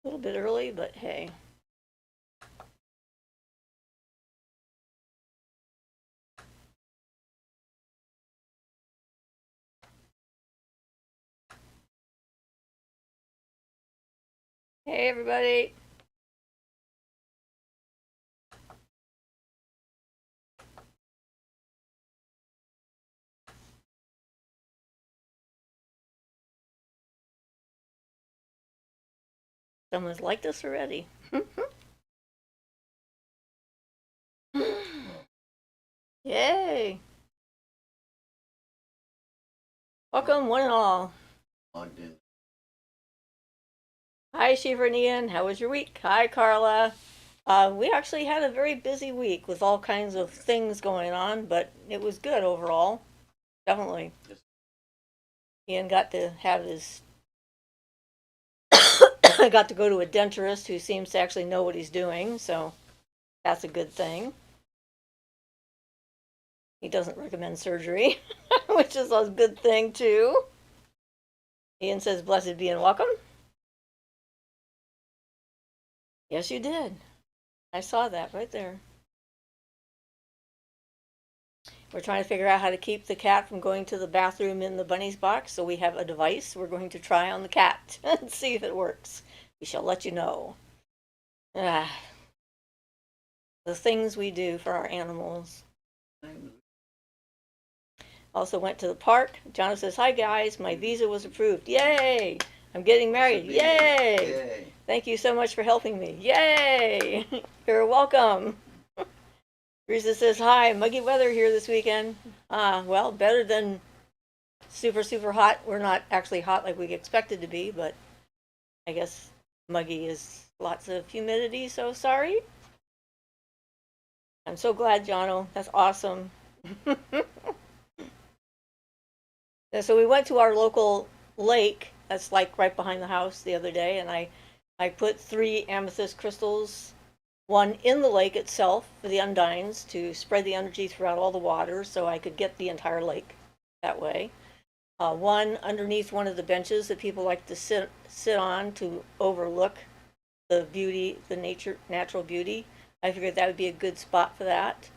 A little bit early, but hey. Hey, everybody. Someone's liked us already. Yay. Welcome, one and all. Logged in. Hi, Siofra and Ian. How was your week? Hi, Carla. We actually had a very busy week with all kinds of things going on, but it was good overall. Definitely. Yes. Ian got to have his got to go to a dentist who seems to actually know what he's doing, so that's a good thing. He doesn't recommend surgery, which is a good thing too. Ian says, "Blessed be and welcome." Yes, you did. I saw that right there. We're trying to figure out how to keep the cat from going to the bathroom in the bunny's box, so we have a device we're going to try on the cat and see if it works. We shall let you know. Ah, the things we do for our animals. Also went to the park. John says, "Hi guys, my visa was approved. Yay! I'm getting married. Yay! Yay! Thank you so much for helping me. Yay! You're welcome." Teresa says, "Hi, muggy weather here this weekend." Well, better than super, super hot. We're not actually hot like we expected to be, but I guess muggy is lots of humidity, so sorry. I'm so glad, Jono. That's awesome. So we went to our local lake that's like right behind the house the other day, and I put 3 amethyst crystals, one in the lake itself for the undines to spread the energy throughout all the water so I could get the entire lake that way. One underneath one of the benches that people like to sit on to overlook the beauty, the natural beauty. I figured that would be a good spot for that.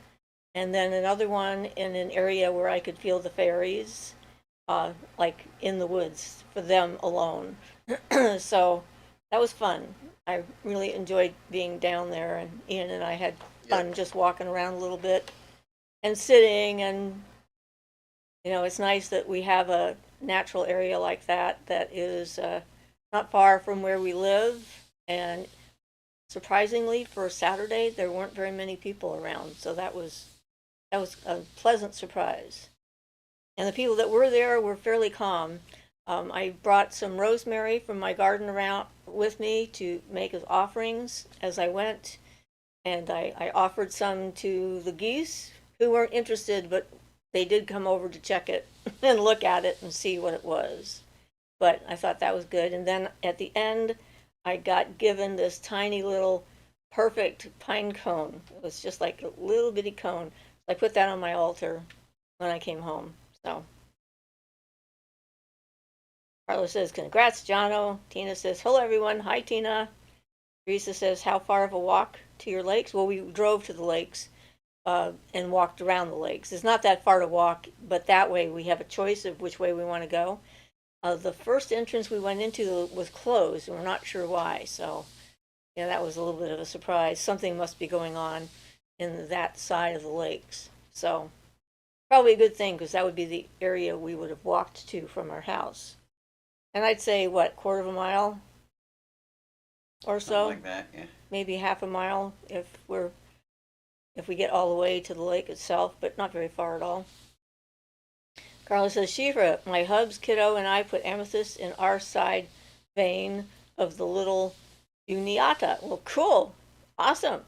And then another one in an area where I could feel the fairies, like in the woods for them alone. So that was fun. I really enjoyed being down there, and Ian and I had fun Yep. just walking around a little bit and sitting. And it's nice that we have a natural area like that is not far from where we live. And surprisingly, for a Saturday, there weren't very many people around, so that was a pleasant surprise. And the people that were there were fairly calm. I brought some rosemary from my garden around with me to make as offerings as I went, and I offered some to the geese who weren't interested, but they did come over to check it and look at it and see what it was. But I thought that was good. And then at the end, I got given this tiny little perfect pine cone. It was just like a little bitty cone. I put that on my altar when I came home. So Carlos says, "Congrats, Jono." Tina says, "Hello, everyone." Hi, Tina. Teresa says, "How far of a walk to your lakes?" Well, we drove to the lakes and walked around the lakes. It's not that far to walk, but that way we have a choice of which way we want to go. The first entrance we went into was closed, and we're not sure why. So, yeah, that was a little bit of a surprise. Something must be going on in that side of the lakes. So, probably a good thing because that would be the area we would have walked to from our house. And I'd say, what, quarter of a mile or Something so? like that, yeah. Maybe half a mile if we get all the way to the lake itself, but not very far at all. Carla says, "Shiva, my hubs, kiddo, and I put amethyst in our side vein of the little Uniata." Well, cool. Awesome.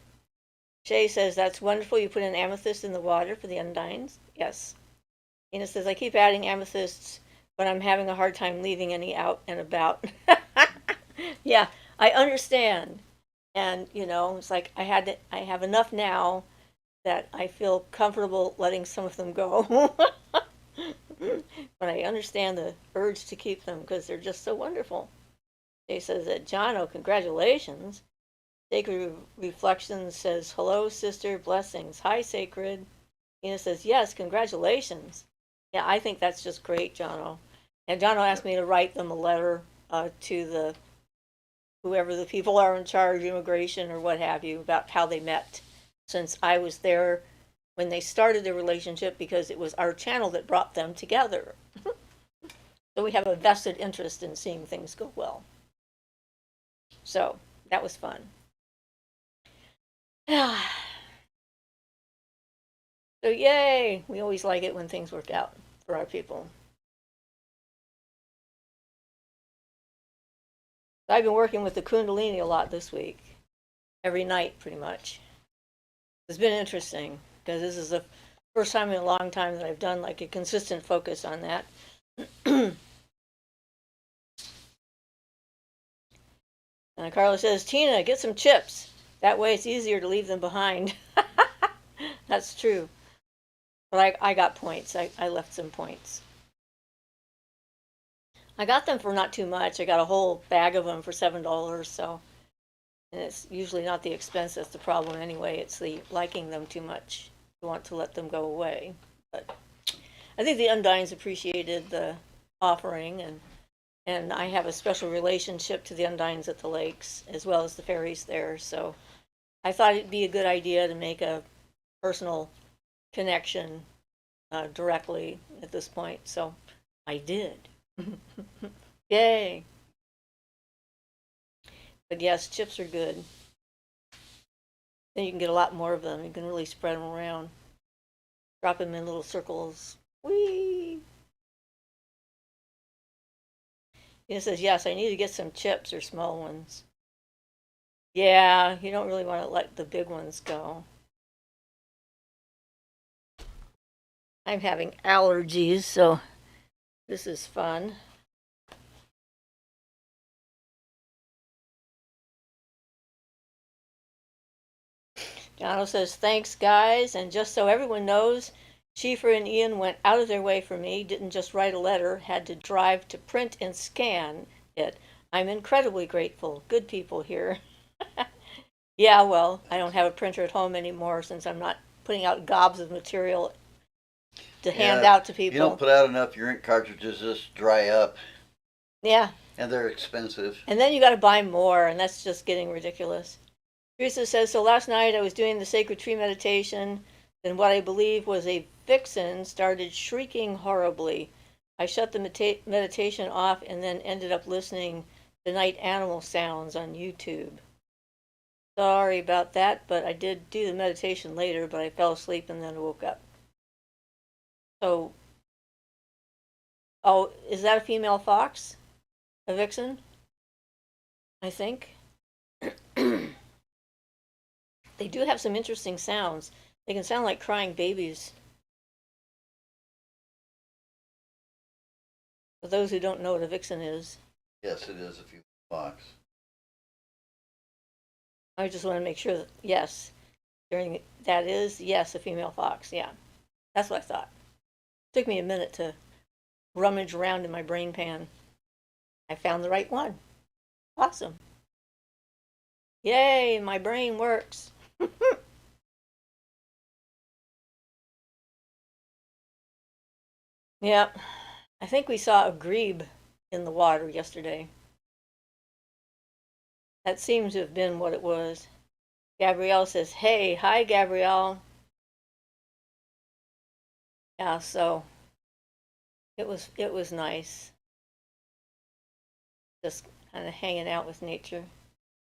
Shay says, "That's wonderful. You put an amethyst in the water for the undines." Yes. Ina says, "I keep adding amethysts, but I'm having a hard time leaving any out and about." Yeah, I understand. And, it's like I have enough now that I feel comfortable letting some of them go. But I understand the urge to keep them because they're just so wonderful. Jay says that Jono, congratulations. Sacred Reflections says, hello, sister, blessings. Hi, Sacred. Ina says, yes, congratulations. Yeah, I think that's just great, Jono. And Jono asked me to write them a letter to the whoever the people are in charge, immigration or what have you, about how they met, since I was there when they started their relationship because it was our channel that brought them together. So we have a vested interest in seeing things go well. So that was fun. So yay! We always like it when things work out for our people. I've been working with the Kundalini a lot this week, every night pretty much. It's been interesting because this is the first time in a long time that I've done like a consistent focus on that. Carla says, Tina, get some chips. That way it's easier to leave them behind. That's true. But I got points. I left some points. I got them for not too much. I got a whole bag of them for $7, so. And it's usually not the expense that's the problem anyway. It's the liking them too much. You want to let them go away. But I think the Undines appreciated the offering, and I have a special relationship to the Undines at the lakes as well as the fairies there. So I thought it'd be a good idea to make a personal connection directly at this point. So I did. Yay. But yes, chips are good. Then you can get a lot more of them. You can really spread them around. Drop them in little circles. Whee! It says, yes, I need to get some chips or small ones. Yeah, you don't really want to let the big ones go. I'm having allergies, so this is fun. Jono says, thanks, guys. And just so everyone knows, Siofra and Ian went out of their way for me, didn't just write a letter, had to drive to print and scan it. I'm incredibly grateful. Good people here. Yeah, well, I don't have a printer at home anymore since I'm not putting out gobs of material to hand out to people. You don't put out enough, your ink cartridges just dry up. Yeah. And they're expensive. And then you got to buy more, and that's just getting ridiculous. Teresa says, so last night I was doing the sacred tree meditation, then what I believe was a vixen started shrieking horribly. I shut the meditation off and then ended up listening to night animal sounds on YouTube. Sorry about that, but I did do the meditation later, but I fell asleep and then woke up. So, oh, is that a female fox? A vixen? I think. They do have some interesting sounds. They can sound like crying babies. For those who don't know what a vixen is. Yes, it is a female fox. I just want to make sure that, yes, that is, yes, a female fox. Yeah, that's what I thought. It took me a minute to rummage around in my brain pan. I found the right one. Awesome. Yay, my brain works. Yep. I think we saw a grebe in the water yesterday. That seems to have been what it was. Gabrielle says, hey, hi, Gabrielle. Yeah, so it was nice. Just kind of hanging out with nature.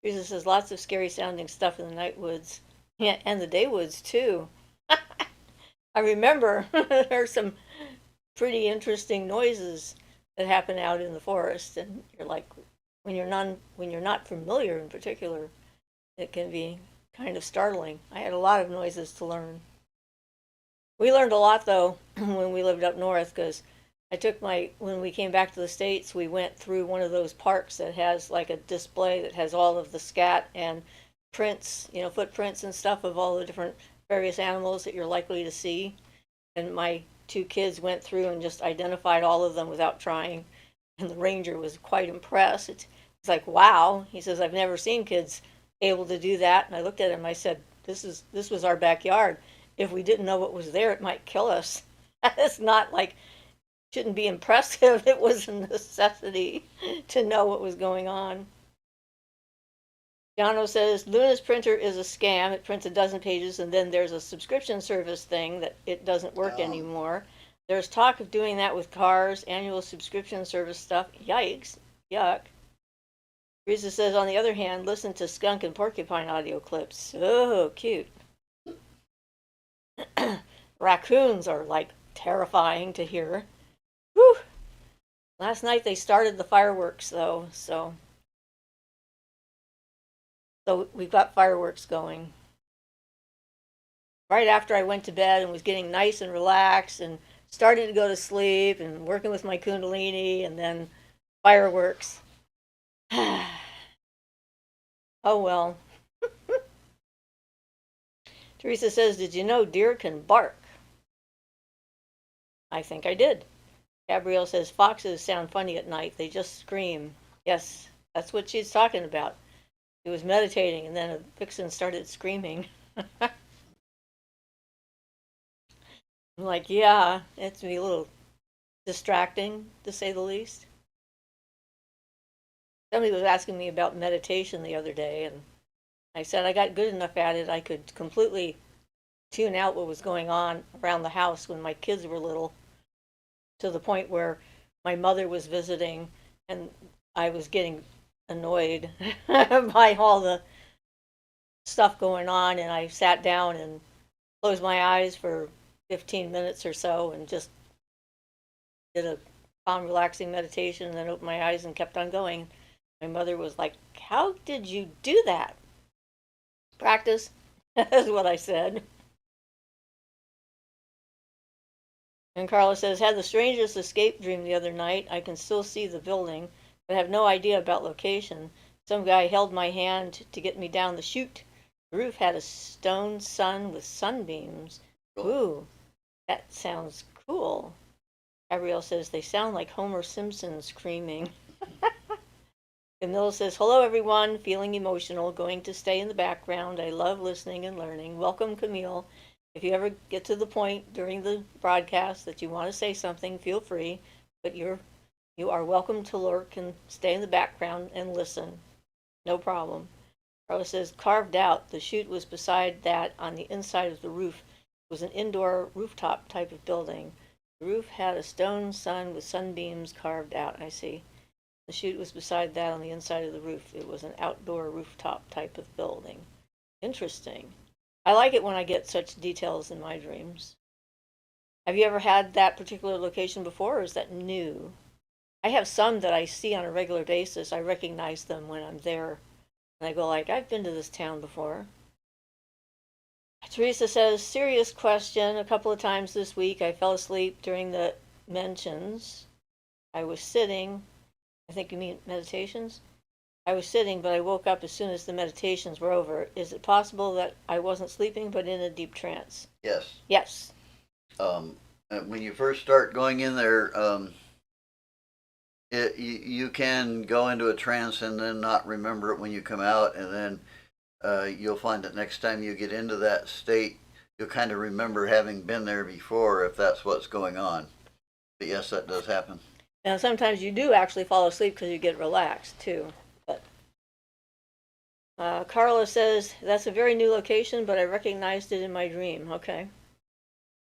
Teresa says, lots of scary sounding stuff in the night woods. Yeah, and the day woods, too. I remember there's some pretty interesting noises that happen out in the forest, and you're like, when you're not familiar in particular, it can be kind of startling. I had a lot of noises to learn. We learned a lot though when we lived up north, because when we came back to the States, we went through one of those parks that has like a display that has all of the scat and prints, footprints and stuff of all the different various animals that you're likely to see. And my two kids went through and just identified all of them without trying. And the ranger was quite impressed. It's He's like, wow. He says, I've never seen kids able to do that. And I looked at him, I said, this was our backyard. If we didn't know what was there, it might kill us. It's not like, shouldn't be impressive. It was a necessity to know what was going on. Jono says, Luna's printer is a scam. It prints a dozen pages, and then there's a subscription service thing that it doesn't work anymore. There's talk of doing that with cars, annual subscription service stuff. Yikes. Yuck. Teresa says, on the other hand, listen to skunk and porcupine audio clips. So cute. Raccoons are like terrifying to hear. Whew. Last night they started the fireworks though, so we've got fireworks going. Right after I went to bed and was getting nice and relaxed and starting to go to sleep and working with my Kundalini, and then fireworks. Oh well. Teresa says, did you know deer can bark? I think I did. Gabrielle says, foxes sound funny at night. They just scream. Yes, that's what she's talking about. She was meditating, and then a vixen started screaming. I'm like, yeah, it's a little distracting, to say the least. Somebody was asking me about meditation the other day, and I said I got good enough at it I could completely tune out what was going on around the house when my kids were little, to the point where my mother was visiting and I was getting annoyed by all the stuff going on, and I sat down and closed my eyes for 15 minutes or so and just did a calm, relaxing meditation, and then opened my eyes and kept on going. My mother was like, how did you do that? Practice. That's what I said. And Carla says, had the strangest escape dream the other night. I can still see the building, but have no idea about location. Some guy held my hand to get me down the chute. The roof had a stone sun with sunbeams. Ooh, that sounds cool. Gabrielle says, they sound like Homer Simpson screaming. Camilla says, hello everyone, feeling emotional, going to stay in the background. I love listening and learning. Welcome, Camille. If you ever get to the point during the broadcast that you want to say something, feel free, but you are welcome to lurk and stay in the background and listen. No problem. Carla says, carved out. The chute was beside that on the inside of the roof. It was an indoor rooftop type of building. The roof had a stone sun with sunbeams carved out. I see. The chute was beside that on the inside of the roof. It was an outdoor rooftop type of building. Interesting. I like it when I get such details in my dreams. Have you ever had that particular location before, or is that new? I have some that I see on a regular basis. I recognize them when I'm there. And I go like, I've been to this town before. Teresa says, serious question. A couple of times this week I fell asleep during the mentions. I was sitting. I think you mean meditations? I was sitting, but I woke up as soon as the meditations were over. Is it possible that I wasn't sleeping, but in a deep trance? Yes. Yes. When you first start going in there, you can go into a trance and then not remember it when you come out, and then you'll find that next time you get into that state, you'll kind of remember having been there before, if that's what's going on. But yes, that does happen. Now, sometimes you do actually fall asleep because you get relaxed, too. But Carla says, that's a very new location, but I recognized it in my dream. Okay.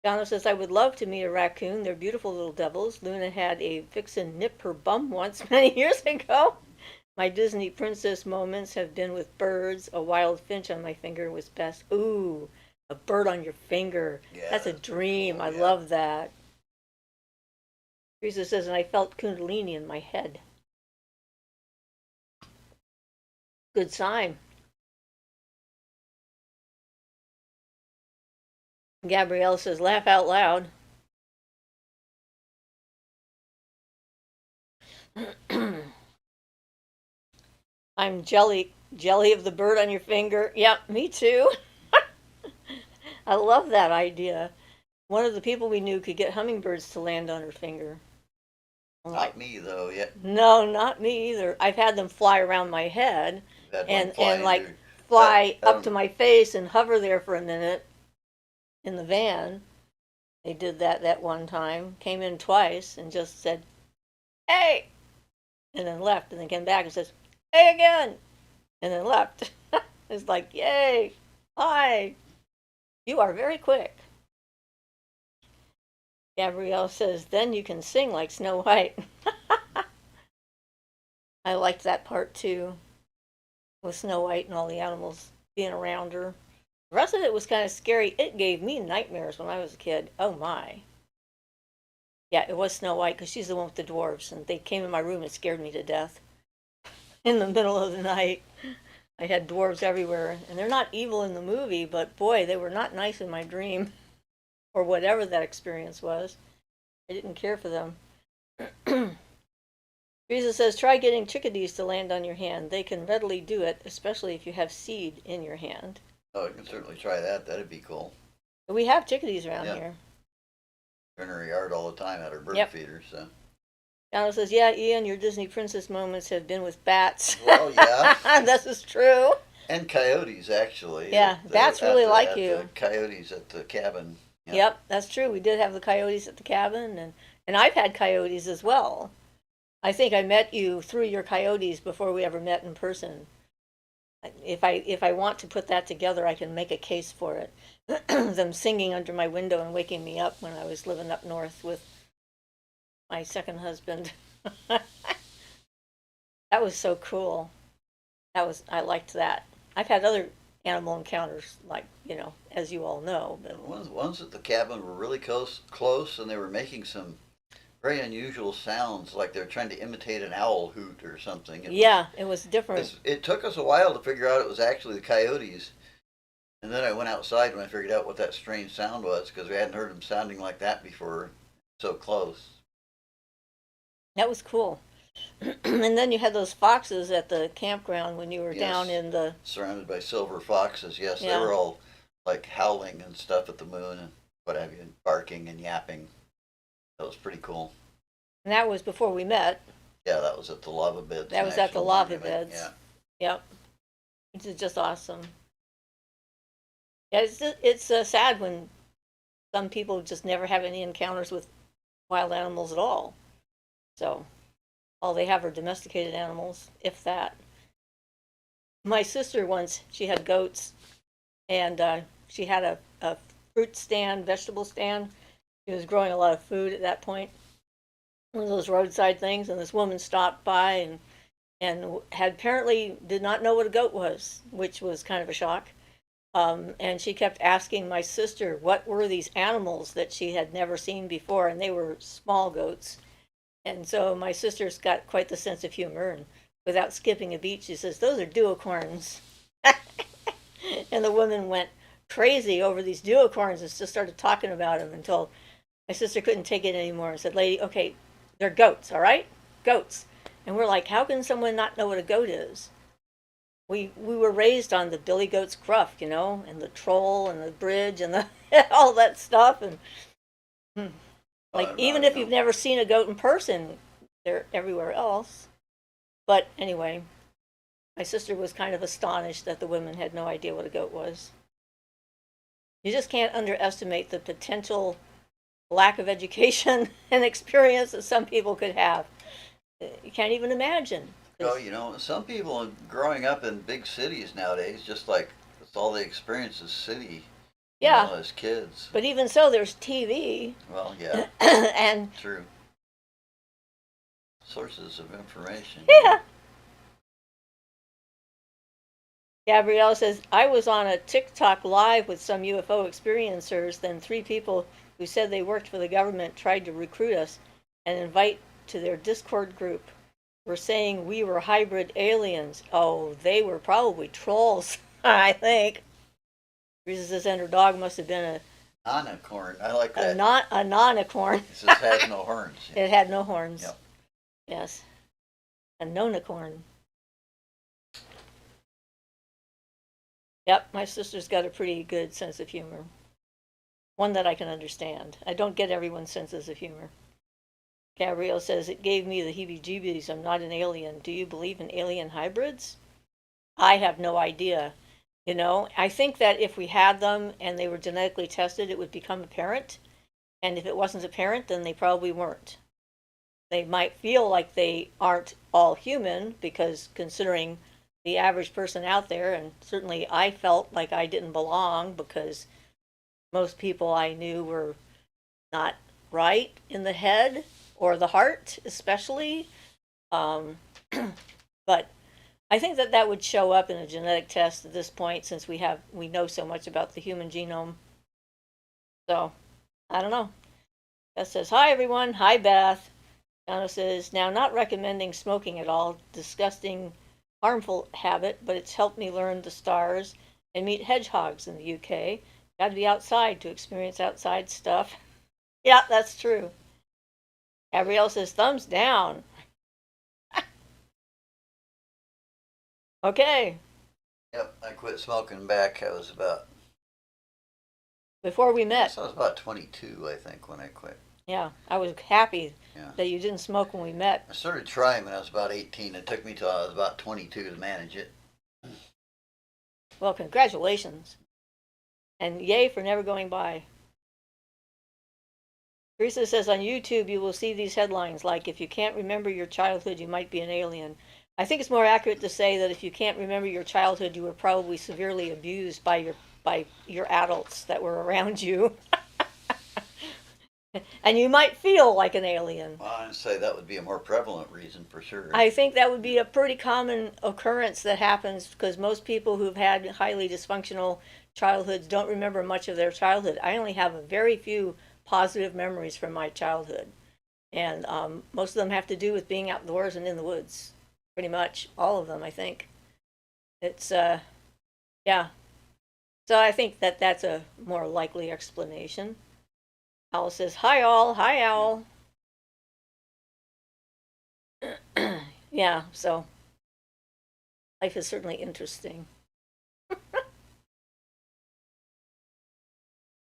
Donna says, I would love to meet a raccoon. They're beautiful little devils. Luna had a vixen nip her bum once many years ago. My Disney princess moments have been with birds. A wild finch on my finger was best. Ooh, a bird on your finger. Yeah, that's a dream. cool, I love that. Teresa says, and I felt Kundalini in my head. Good sign. Gabrielle says, laugh out loud. I'm jelly of the bird on your finger. Yep, me too. I love that idea. One of the people we knew could get hummingbirds to land on her finger. I'm Not like, me though. Yet no, not me either. I've had them fly around my head had one fly and like into that. fly up to my face and hover there for a minute in the van. They did that one time, came in twice and just said, "Hey," and then left, and then came back and says, "Hey again," and then left. It's like, yay, hi, you are very quick. Gabrielle says, then you can sing like Snow White. I liked that part too, with Snow White and all the animals being around her. The rest of it was kind of scary. It gave me nightmares when I was a kid. Oh my. Yeah, it was Snow White because she's the one with the dwarves, and they came in my room and scared me to death in the middle of the night. I had dwarves everywhere, and they're not evil in the movie, but boy, they were not nice in my dream, or whatever that experience was. I didn't care for them. Teresa says, try getting chickadees to land on your hand. They can readily do it, especially if you have seed in your hand. Oh, you can certainly try that. That'd be cool. We have chickadees around here. We're in her yard all the time at her bird Yep. feeder, so. Donald says, yeah, Ian, your Disney princess moments have been with bats. Well, yeah. This is true. And coyotes, actually. Yeah, bats really like you. The coyotes at the cabin. Yeah. Yep, that's true. We did have the coyotes at the cabin, and I've had coyotes as well. I think I met you through your coyotes before we ever met in person. If I want to put that together, I can make a case for it. Them singing under my window and waking me up when I was living up north with my second husband. That was so cool. I liked that. I've had other animal encounters, like, as you all know. But Ones at the cabin were really close, and they were making some very unusual sounds, like they were trying to imitate an owl hoot or something. It was different. It took us a while to figure out it was actually the coyotes. And then I went outside when I figured out what that strange sound was, because we hadn't heard them sounding like that before, so close. That was cool. And then you had those foxes at the campground when you were down in the... Surrounded by silver foxes, yes. Yeah. They were all like howling and stuff at the moon and what have you, and barking and yapping. That was pretty cool. And that was before we met. Yeah, that was at the lava beds. That was at the lava beds. Yeah. Yep. Which is just awesome. Yeah, it's sad when some people just never have any encounters with wild animals at all. So all they have are domesticated animals, if that. My sister once, she had goats, and she had a fruit stand, vegetable stand. She was growing a lot of food at that point, one of those roadside things, and this woman stopped by and had apparently did not know what a goat was, which was kind of a shock. And she kept asking my sister what were these animals that she had never seen before, and they were small goats. And so my sister's got quite the sense of humor, and without skipping a beat, she says, those are duocorns. And the woman went crazy over these duocorns and just started talking about them until my sister couldn't take it anymore and said, lady, okay, they're goats, all right? Goats. And we're like, how can someone not know what a goat is? We were raised on the Billy Goat's Gruff, and the troll and the bridge and the all that stuff. And like, even if you've never seen a goat in person, they're everywhere else. But anyway, my sister was kind of astonished that the women had no idea what a goat was. You just can't underestimate the potential lack of education and experience that some people could have. You can't even imagine. Oh, some people growing up in big cities nowadays, just like that's all they experience is city. Yeah. As kids. But even so, there's TV. Well, yeah. And true. Sources of information. Yeah. Gabrielle says, I was on a TikTok live with some UFO experiencers, then 3 people who said they worked for the government tried to recruit us and invite to their Discord group. Were saying we were hybrid aliens. Oh, they were probably trolls, I think. Teresa says, and her dog must have been a Nonicorn. I like that. a nonicorn. It just has no horns. It had no horns. Yep. Yes. A nonicorn. Yep, my sister's got a pretty good sense of humor. One that I can understand. I don't get everyone's senses of humor. Gabrielle says, it gave me the heebie-jeebies. I'm not an alien. Do you believe in alien hybrids? I have no idea. You know, I think that if we had them and they were genetically tested, it would become apparent. And if it wasn't apparent, then they probably weren't. They might feel like they aren't all human because considering the average person out there, and certainly I felt like I didn't belong because most people I knew were not right in the head or the heart, especially. Um, but I think that that would show up in a genetic test at this point since we know so much about the human genome. So, I don't know. Beth says, hi everyone. Hi Beth. Donna says, now not recommending smoking at all. Disgusting, harmful habit, but it's helped me learn the stars and meet hedgehogs in the UK. Got to be outside to experience outside stuff. Yeah, that's true. Gabrielle says, thumbs down. Okay. Yep, I quit smoking back. I was about Before we met. I was about 22, I think, when I quit. Yeah, I was happy Yeah. that you didn't smoke when we met. I started trying when I was about 18. It took me till I was about 22 to manage it. Well, congratulations. And yay for never going by. Teresa says on YouTube you will see these headlines like, if you can't remember your childhood, you might be an alien. I think it's more accurate to say that if you can't remember your childhood, you were probably severely abused by your adults that were around you. And you might feel like an alien. Well, I'd say that would be a more prevalent reason for sure. I think that would be a pretty common occurrence that happens because most people who've had highly dysfunctional childhoods don't remember much of their childhood. I only have a very few positive memories from my childhood. And most of them have to do with being outdoors and in the woods. Pretty much all of them, I think. It's, yeah. So I think that that's a more likely explanation. Owl says, hi all, hi Owl. Yeah, so life is certainly interesting.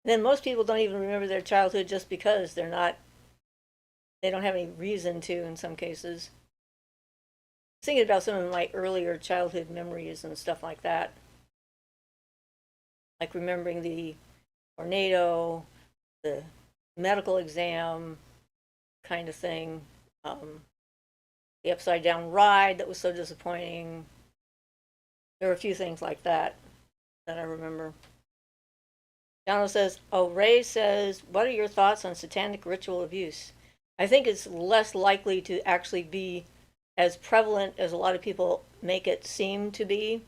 Then most people don't even remember their childhood just because they don't have any reason to in some cases. Thinking about some of my earlier childhood memories and stuff like that. Like remembering the tornado, the medical exam kind of thing, the upside down ride that was so disappointing. There were a few things like that I remember. Jono says, oh, Ray says, what are your thoughts on satanic ritual abuse? I think it's less likely to actually be as prevalent as a lot of people make it seem to be.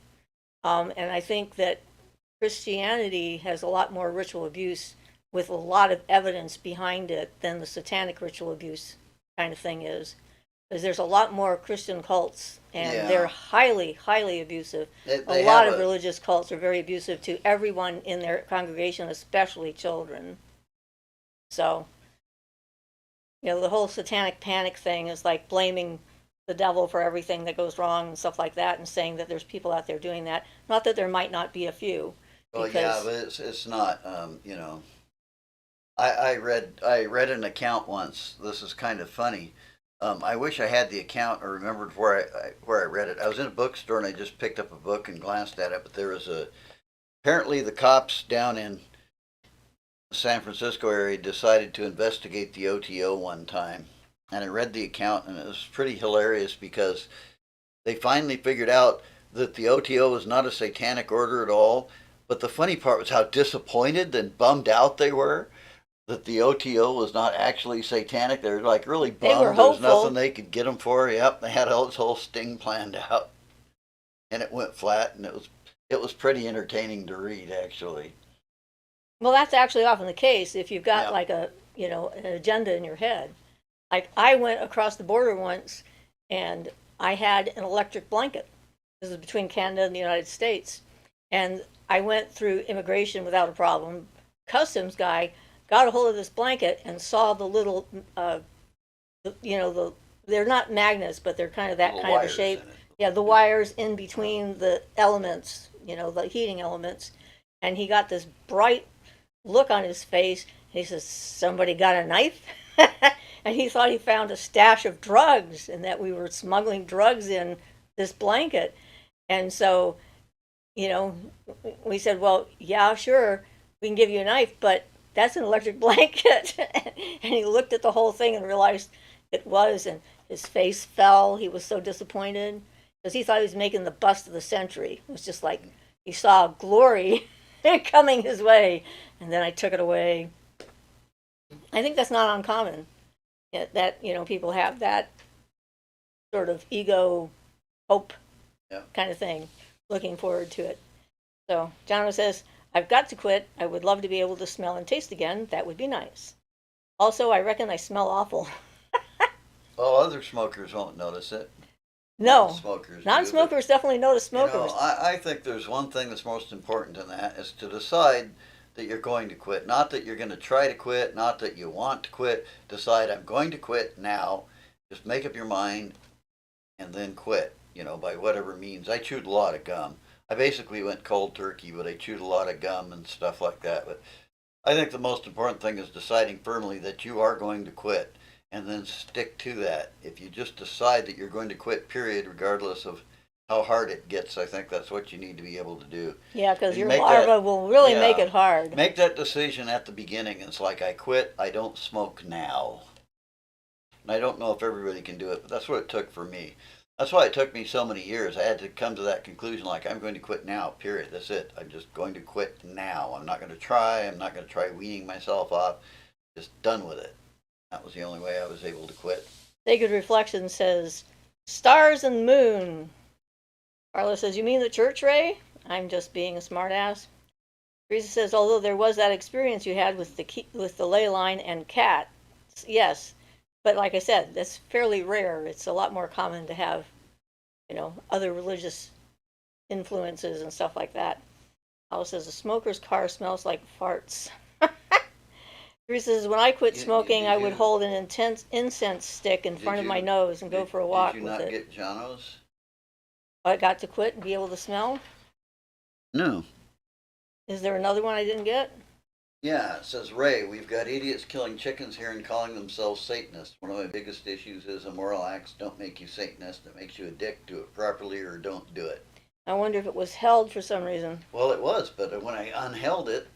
And I think that Christianity has a lot more ritual abuse with a lot of evidence behind it than the satanic ritual abuse kind of thing is. Because there's a lot more Christian cults, and they're highly, highly abusive. A lot of religious cults are very abusive to everyone in their congregation, especially children. So, the whole satanic panic thing is like blaming the devil for everything that goes wrong and stuff like that, and saying that there's people out there doing that. Not that there might not be a few. Well, yeah, but it's not. I read an account once. This is kind of funny. I wish I had the account or remembered where I read it. I was in a bookstore and I just picked up a book and glanced at it. But there was apparently the cops down in the San Francisco area decided to investigate the OTO one time, and I read the account and it was pretty hilarious because they finally figured out that the OTO was not a satanic order at all. But the funny part was how disappointed and bummed out they were that the OTO was not actually satanic. They were like really bummed. They were there was hopeful. nothing they could get them for. Yep, they had this whole sting planned out, and it went flat. And it was pretty entertaining to read, actually. Well, that's actually often the case if you've got like an agenda in your head. Like I went across the border once, and I had an electric blanket. This is between Canada and the United States, and I went through immigration without a problem. Customs guy got a hold of this blanket and saw the little, they're not magnets, but they're kind of that kind of a shape. Yeah, the wires in between the elements, the heating elements. And he got this bright look on his face. And he says, somebody got a knife? And he thought he found a stash of drugs and that we were smuggling drugs in this blanket. And so, you know, we said, well, yeah, sure, we can give you a knife, but that's an electric blanket. And he looked at the whole thing and realized it was, and his face fell. He was so disappointed because he thought he was making the bust of the century. It was just like he saw glory coming his way, and then I took it away. I think that's not uncommon that, people have that sort of ego hope Yeah. kind of thing, looking forward to it. So Jono says, I've got to quit. I would love to be able to smell and taste again. That would be nice. Also, I reckon I smell awful. Well, other smokers won't notice it. No, Non-smokers do, non-smokers definitely notice but, smokers. I think there's one thing that's most important in that is to decide that you're going to quit. Not that you're going to try to quit, not that you want to quit. Decide I'm going to quit now. Just make up your mind and then quit, by whatever means. I chewed a lot of gum. I basically went cold turkey, but I chewed a lot of gum and stuff like that. But I think the most important thing is deciding firmly that you are going to quit and then stick to that. If you just decide that you're going to quit, period, regardless of how hard it gets, I think that's what you need to be able to do. Yeah, because You your make larva will really make yeah, it hard. Make that decision at the beginning. It's like, I quit, I don't smoke now. And I don't know if everybody can do it, but that's what it took for me. That's why it took me so many years. I had to come to that conclusion, like, I'm going to quit now, period. That's it. I'm just going to quit now. I'm not going to try. I'm not going to try weaning myself off. Just done with it. That was the only way I was able to quit. Sacred Reflection says, stars and moon. Carla says, you mean the church, Ray? I'm just being a smartass. Teresa says, although there was that experience you had with the ley line and cat, yes, but like I said, that's fairly rare. It's a lot more common to have, other religious influences and stuff like that. Alice says, a smoker's car smells like farts. Teresa says, when I quit smoking, I would hold an intense incense stick in front of my nose and go for a walk with it. Did you not get Jono's? I got to quit and be able to smell? No. Is there another one I didn't get? Yeah, it says, Ray, we've got idiots killing chickens here and calling themselves Satanists. One of my biggest issues is immoral acts don't make you Satanist. It makes you a dick. Do it properly or don't do it. I wonder if it was held for some reason. Well, it was, but when I unheld it,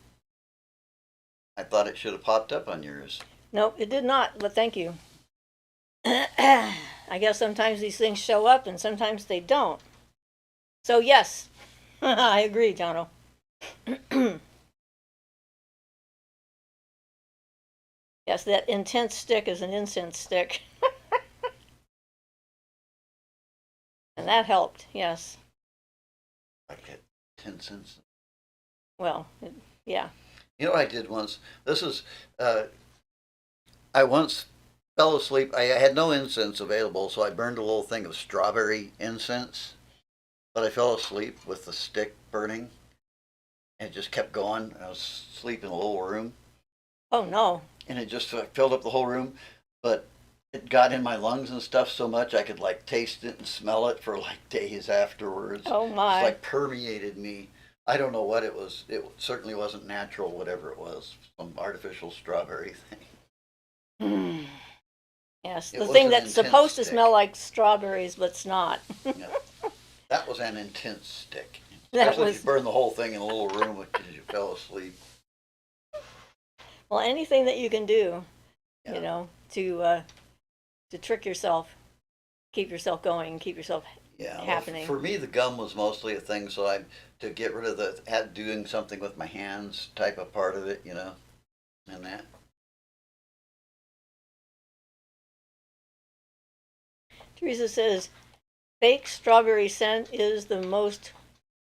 I thought it should have popped up on yours. Nope, it did not, but thank you. I guess sometimes these things show up and sometimes they don't. So yes, I agree, Jono. Yes, that intense stick is an incense stick. And that helped, yes. Like it, 10 cents. Well, yeah. You know what I did once? This is, I once fell asleep. I had no incense available, so I burned a little thing of strawberry incense. But I fell asleep with the stick burning. And it just kept going. I was asleep in a little room. Oh no. And it just filled up the whole room. But it got in my lungs and stuff so much I could like taste it and smell it for like days afterwards. Oh my. It like permeated me. I don't know what it was. It certainly wasn't natural, whatever it was. Some artificial strawberry thing. Yes, It the was thing an that's intense supposed to stick. smell like strawberries, but it's not. Yeah. That was an intense stick. That Especially was, if you burned the whole thing in a little room because you fell asleep. well, anything that you can do, Yeah. To trick yourself, keep yourself going, keep yourself Yeah, happening. for me, the gum was mostly a thing, so I to get rid of the had doing something with my hands type of part of it, and that. Teresa says, fake strawberry scent is the most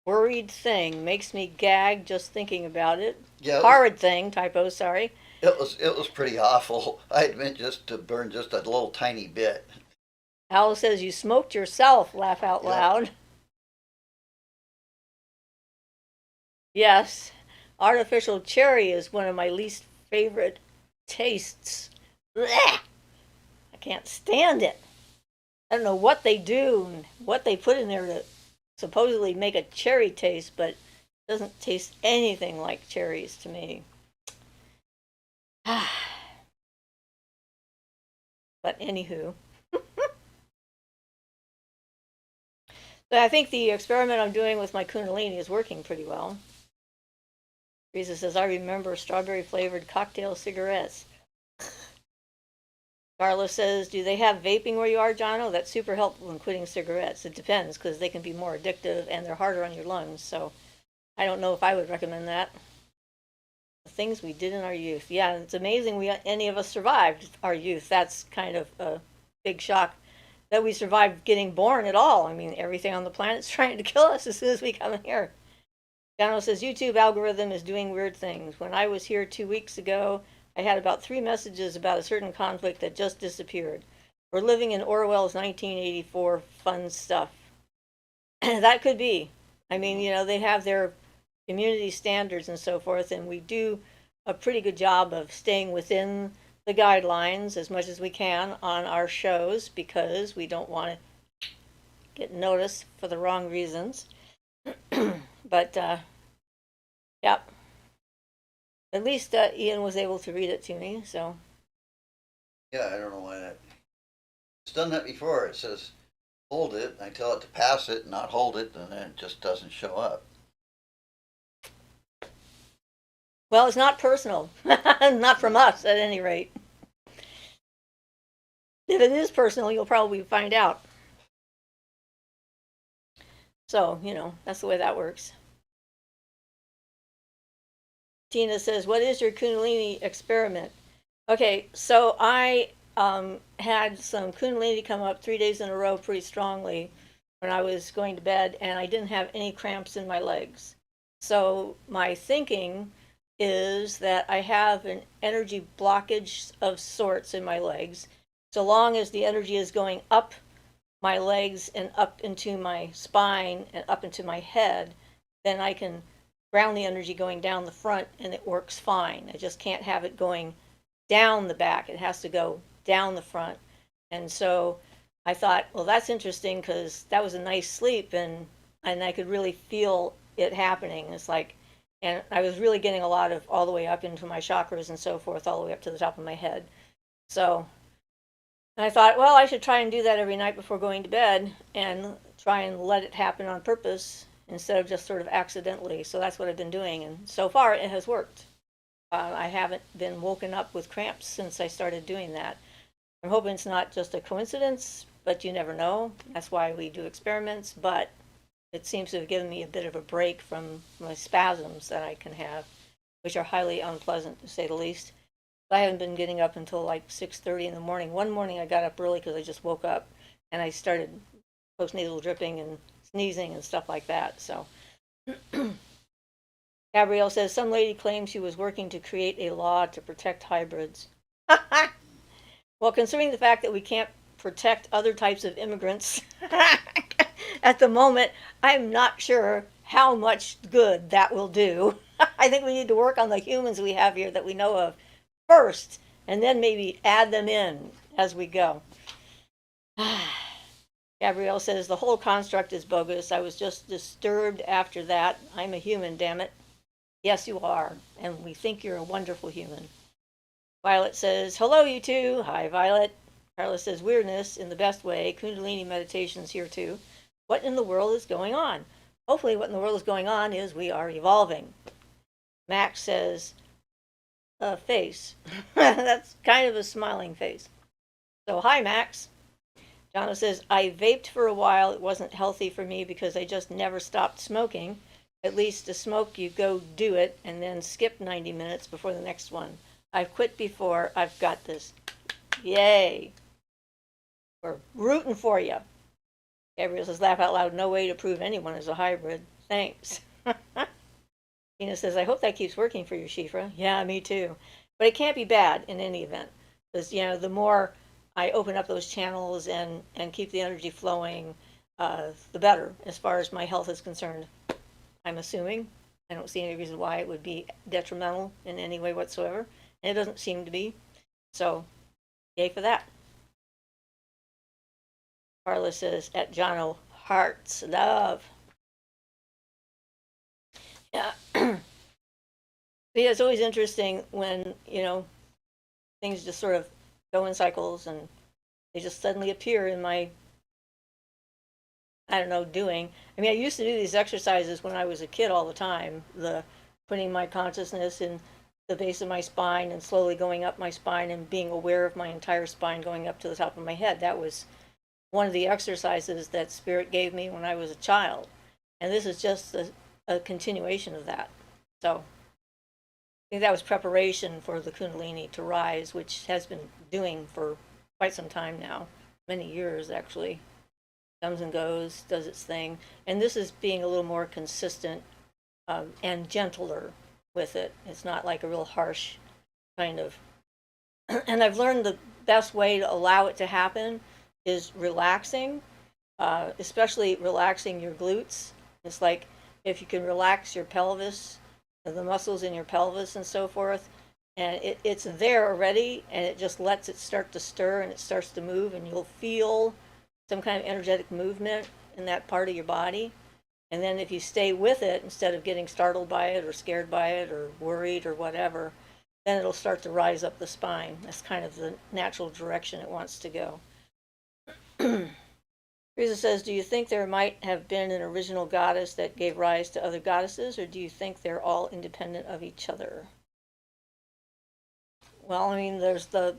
worried thing. Makes me gag just thinking about it. Yeah, Horrid thing, typo, sorry. it was pretty awful. I admit just to burn just a little tiny bit. Al says, you smoked yourself, laugh out Yeah. loud. Yes, artificial cherry is one of my least favorite tastes. Blech! I can't stand it. I don't know what they do and what they put in there to supposedly make a cherry taste, but it doesn't taste anything like cherries to me. But anywho. But I think the experiment I'm doing with my Kundalini is working pretty well. Teresa says, I remember strawberry flavored cocktail cigarettes. Carla says, do they have vaping where you are, John? Oh, that's super helpful in quitting cigarettes. It depends because they can be more addictive and they're harder on your lungs. So I don't know if I would recommend that. The things we did in our youth. Yeah, it's amazing any of us survived our youth. That's kind of a big shock that we survived getting born at all. I mean, everything on the planet's trying to kill us as soon as we come in here. Dano says, YouTube algorithm is doing weird things. When I was here 2 weeks ago, I had about 3 messages about a certain conflict that just disappeared. We're living in Orwell's 1984 fun stuff. That could be. I mean, they have their community standards and so forth, and we do a pretty good job of staying within the guidelines as much as we can on our shows because we don't want to get noticed for the wrong reasons. But, yeah. At least Ian was able to read it to me, so. Yeah, I don't know why that. It's done that before. It says hold it. I tell it to pass it, not hold it, and then it just doesn't show up. Well, it's not personal. Not from us, at any rate. If it is personal, you'll probably find out. So, that's the way that works. Tina says, what is your Kundalini experiment? Okay, so I had some Kundalini come up 3 days in a row pretty strongly when I was going to bed, and I didn't have any cramps in my legs. So my thinking is that I have an energy blockage of sorts in my legs. So long as the energy is going up my legs and up into my spine and up into my head, then I can ground the energy going down the front and it works fine. I just can't have it going down the back. It has to go down the front. And so I thought, well, that's interesting because that was a nice sleep and I could really feel it happening. It's like, and I was really getting a lot of all the way up into my chakras and so forth, all the way up to the top of my head. So I thought, well, I should try and do that every night before going to bed and try and let it happen on purpose instead of just sort of accidentally. So that's what I've been doing. And so far it has worked. I haven't been woken up with cramps since I started doing that. I'm hoping it's not just a coincidence, but you never know. That's why we do experiments. But it seems to have given me a bit of a break from my spasms that I can have, which are highly unpleasant to say the least. I haven't been getting up until like 6:30 in the morning. One morning I got up early because I just woke up and I started postnatal dripping and sneezing and stuff like that. So Gabrielle says some lady claims she was working to create a law to protect hybrids. Well, considering the fact that we can't protect other types of immigrants at the moment, I'm not sure how much good that will do. I think we need to work on the humans we have here that we know of first, and then maybe add them in as we go. Gabrielle says the whole construct is bogus. I was just disturbed after that. I'm a human, damn it. Yes, you are, and we think you're a wonderful human. Violet says, hello, you two. Hi, Violet. Carla says, weirdness in the best way. Kundalini meditation's here too. What in the world is going on? Hopefully what in the world is going on is we are evolving. Max says, a face. That's kind of a smiling face. So, hi, Max. Jonna says, I vaped for a while. It wasn't healthy for me because I just never stopped smoking. At least to smoke, you go do it and then skip 90 minutes before the next one. I've quit before. I've got this. Yay. We're rooting for you. Gabriel says, laugh out loud. No way to prove anyone is a hybrid. Thanks. Tina says, I hope that keeps working for you, Siofra. Yeah, me too. But it can't be bad in any event. Because, the more I open up those channels and keep the energy flowing, the better as far as my health is concerned. I'm assuming. I don't see any reason why it would be detrimental in any way whatsoever. And it doesn't seem to be. So, yay for that. Carla says, at Jono, hearts, love. Yeah. It's always interesting when, things just sort of go in cycles and They just suddenly appear in my, I don't know, doing. I mean, I used to do these exercises when I was a kid all the time. The putting my consciousness in the base of my spine and slowly going up my spine and being aware of my entire spine going up to the top of my head. That was one of the exercises that Spirit gave me when I was a child. And this is just a continuation of that. So I think that was preparation for the Kundalini to rise, which has been doing for quite some time now, many years actually. Comes and goes, does its thing. And this is being a little more consistent and gentler with it. It's not like a real harsh kind of. And I've learned the best way to allow it to happen is relaxing, especially relaxing your glutes. It's like if you can relax your pelvis, the muscles in your pelvis and so forth, and it's there already, and it just lets it start to stir and it starts to move, and you'll feel some kind of energetic movement in that part of your body. And then if you stay with it instead of getting startled by it or scared by it or worried or whatever, then it'll start to rise up the spine. That's kind of the natural direction it wants to go. Teresa says, do you think there might have been an original goddess that gave rise to other goddesses, or do you think they're all independent of each other? Well, I mean, there's the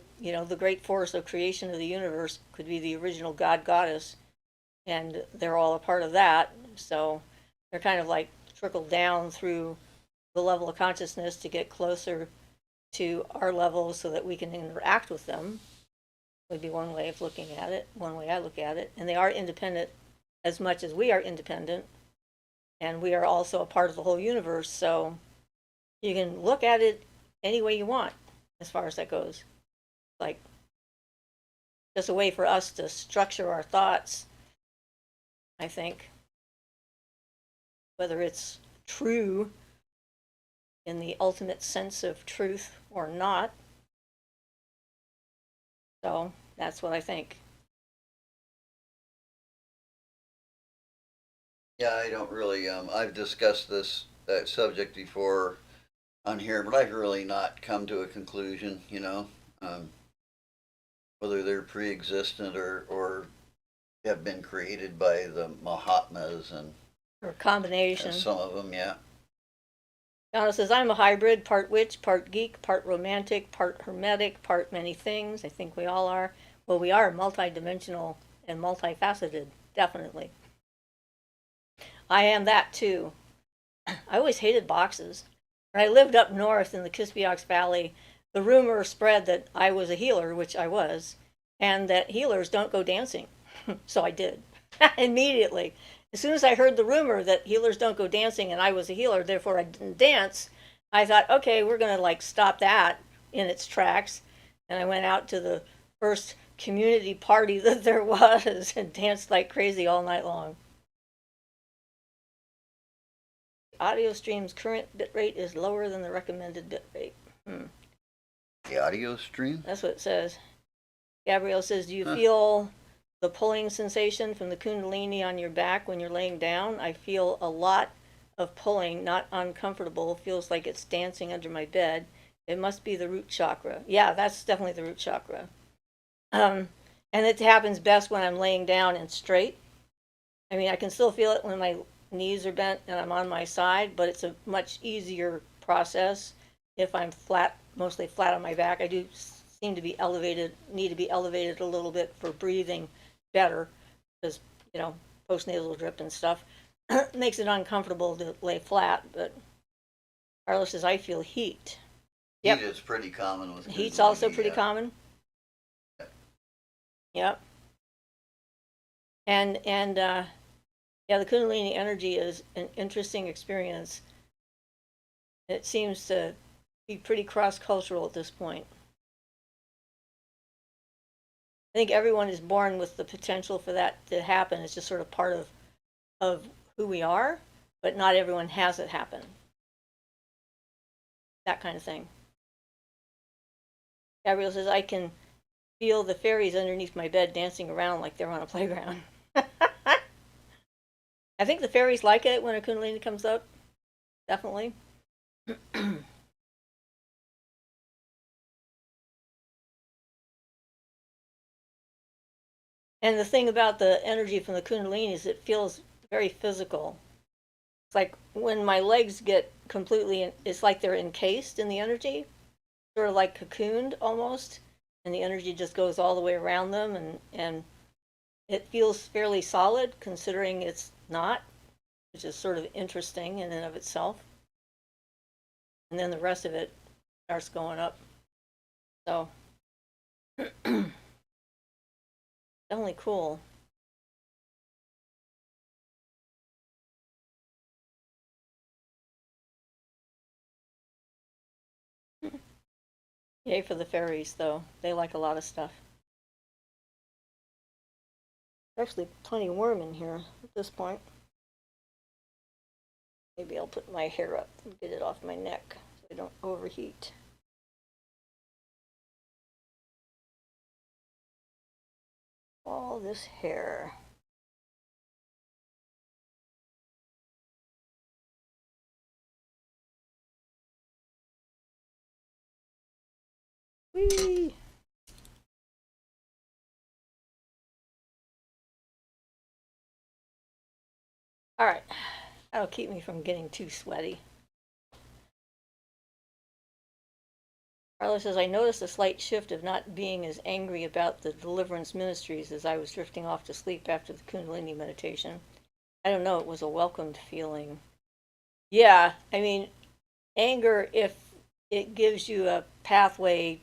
great force of creation of the universe could be the original god goddess, and they're all a part of that. So they're kind of like trickled down through the level of consciousness to get closer to our level so that we can interact with them. Would be one way of looking at it, one way I look at it. And they are independent as much as we are independent. And we are also a part of the whole universe. So you can look at it any way you want as far as that goes. Like just a way for us to structure our thoughts, I think. Whether it's true in the ultimate sense of truth or not. So that's what I think. Yeah, I don't really. I've discussed that subject before on here, but I've really not come to a conclusion. Whether they're pre-existent or have been created by the Mahatmas Or a combination. and some of them, yeah. Donna says, I'm a hybrid, part witch, part geek, part romantic, part hermetic, part many things. I think we all are. Well, we are multidimensional and multifaceted, definitely. I am that too. I always hated boxes. When I lived up north in the Kispiox Valley, the rumor spread that I was a healer, which I was, and that healers don't go dancing. So I did immediately. As soon as I heard the rumor that healers don't go dancing and I was a healer, therefore I didn't dance, I thought, okay, we're going to like stop that in its tracks. And I went out to the first community party that there was and danced like crazy all night long. Audio stream's current bitrate is lower than the recommended bitrate. The audio stream? That's what it says. Gabrielle says, do you feel the pulling sensation from the Kundalini on your back when you're laying down? I feel a lot of pulling, not uncomfortable. Feels like it's dancing under my bed. It must be the root chakra. Yeah, that's definitely the root chakra. And it happens best when I'm laying down and straight. I mean, I can still feel it when my knees are bent and I'm on my side, but it's a much easier process if I'm flat, mostly flat on my back. I do seem to be elevated, need to be elevated a little bit for breathing better, because, postnasal drip and stuff makes it uncomfortable to lay flat. But Carlos says, I feel heat. Yep. Heat is pretty common with Heat's also pretty common. Yep. And yeah, the Kundalini energy is an interesting experience. It seems to be pretty cross-cultural at this point. I think everyone is born with the potential for that to happen. It's just sort of part of who we are, but not everyone has it happen. That kind of thing. Gabrielle says, I can feel the fairies underneath my bed dancing around like they're on a playground. I think the fairies like it when a Kundalini comes up. Definitely. And the thing about the energy from the Kundalini is it feels very physical. It's like when my legs get completely, it's like they're encased in the energy, sort of like cocooned almost, and the energy just goes all the way around them, and it feels fairly solid considering it's not, which is sort of interesting in and of itself. And then the rest of it starts going up. So definitely cool. Yay for the fairies, though. They like a lot of stuff. There's actually plenty warm in here at this point. Maybe I'll put my hair up and get it off my neck so I don't overheat. All this hair. Whee! All right, that'll keep me from getting too sweaty. Carla says, I noticed a slight shift of not being as angry about the deliverance ministries as I was drifting off to sleep after the Kundalini meditation. I don't know, it was a welcomed feeling. Yeah, I mean, anger, if it gives you a pathway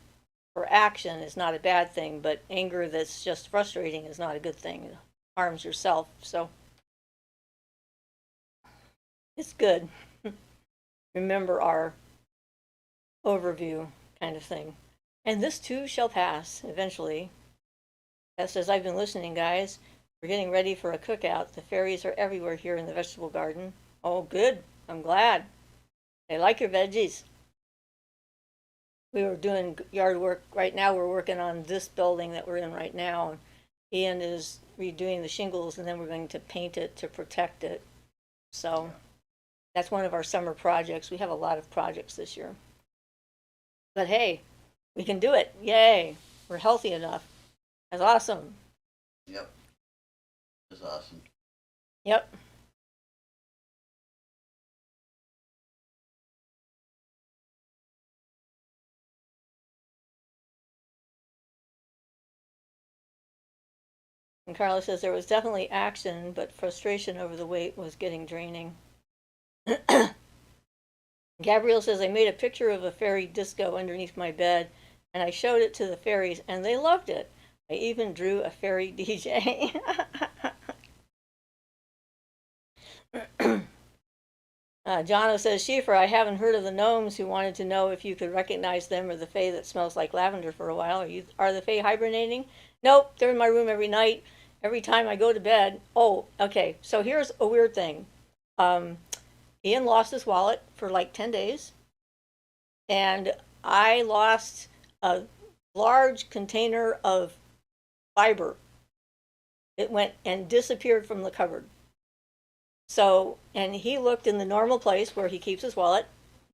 for action, is not a bad thing, but anger that's just frustrating is not a good thing. It harms yourself, so it's good. Remember our overview kind of thing. And this too shall pass eventually. That says, I've been listening, guys. We're getting ready for a cookout. The fairies are everywhere here in the vegetable garden. Oh, good. I'm glad. They like your veggies. We were doing yard work. Right now, we're working on this building that we're in right now. Ian is redoing the shingles, and then we're going to paint it to protect it. So that's one of our summer projects. We have a lot of projects this year. But hey, we can do it. Yay. We're healthy enough. That's awesome. Yep. It's awesome. Yep. And Carla says there was definitely action, but frustration over the weight was getting draining. Gabrielle says, I made a picture of a fairy disco underneath my bed, and I showed it to the fairies, and they loved it. I even drew a fairy DJ. Jono says, Siofra, I haven't heard of the gnomes who wanted to know if you could recognize them or the fae that smells like lavender for a while. Are the fae hibernating? Nope, they're in my room every night, every time I go to bed. Oh, okay, so here's a weird thing. Ian lost his wallet for like 10 days, and I lost a large container of fiber. It went and disappeared from the cupboard. So, and he looked in the normal place where he keeps his wallet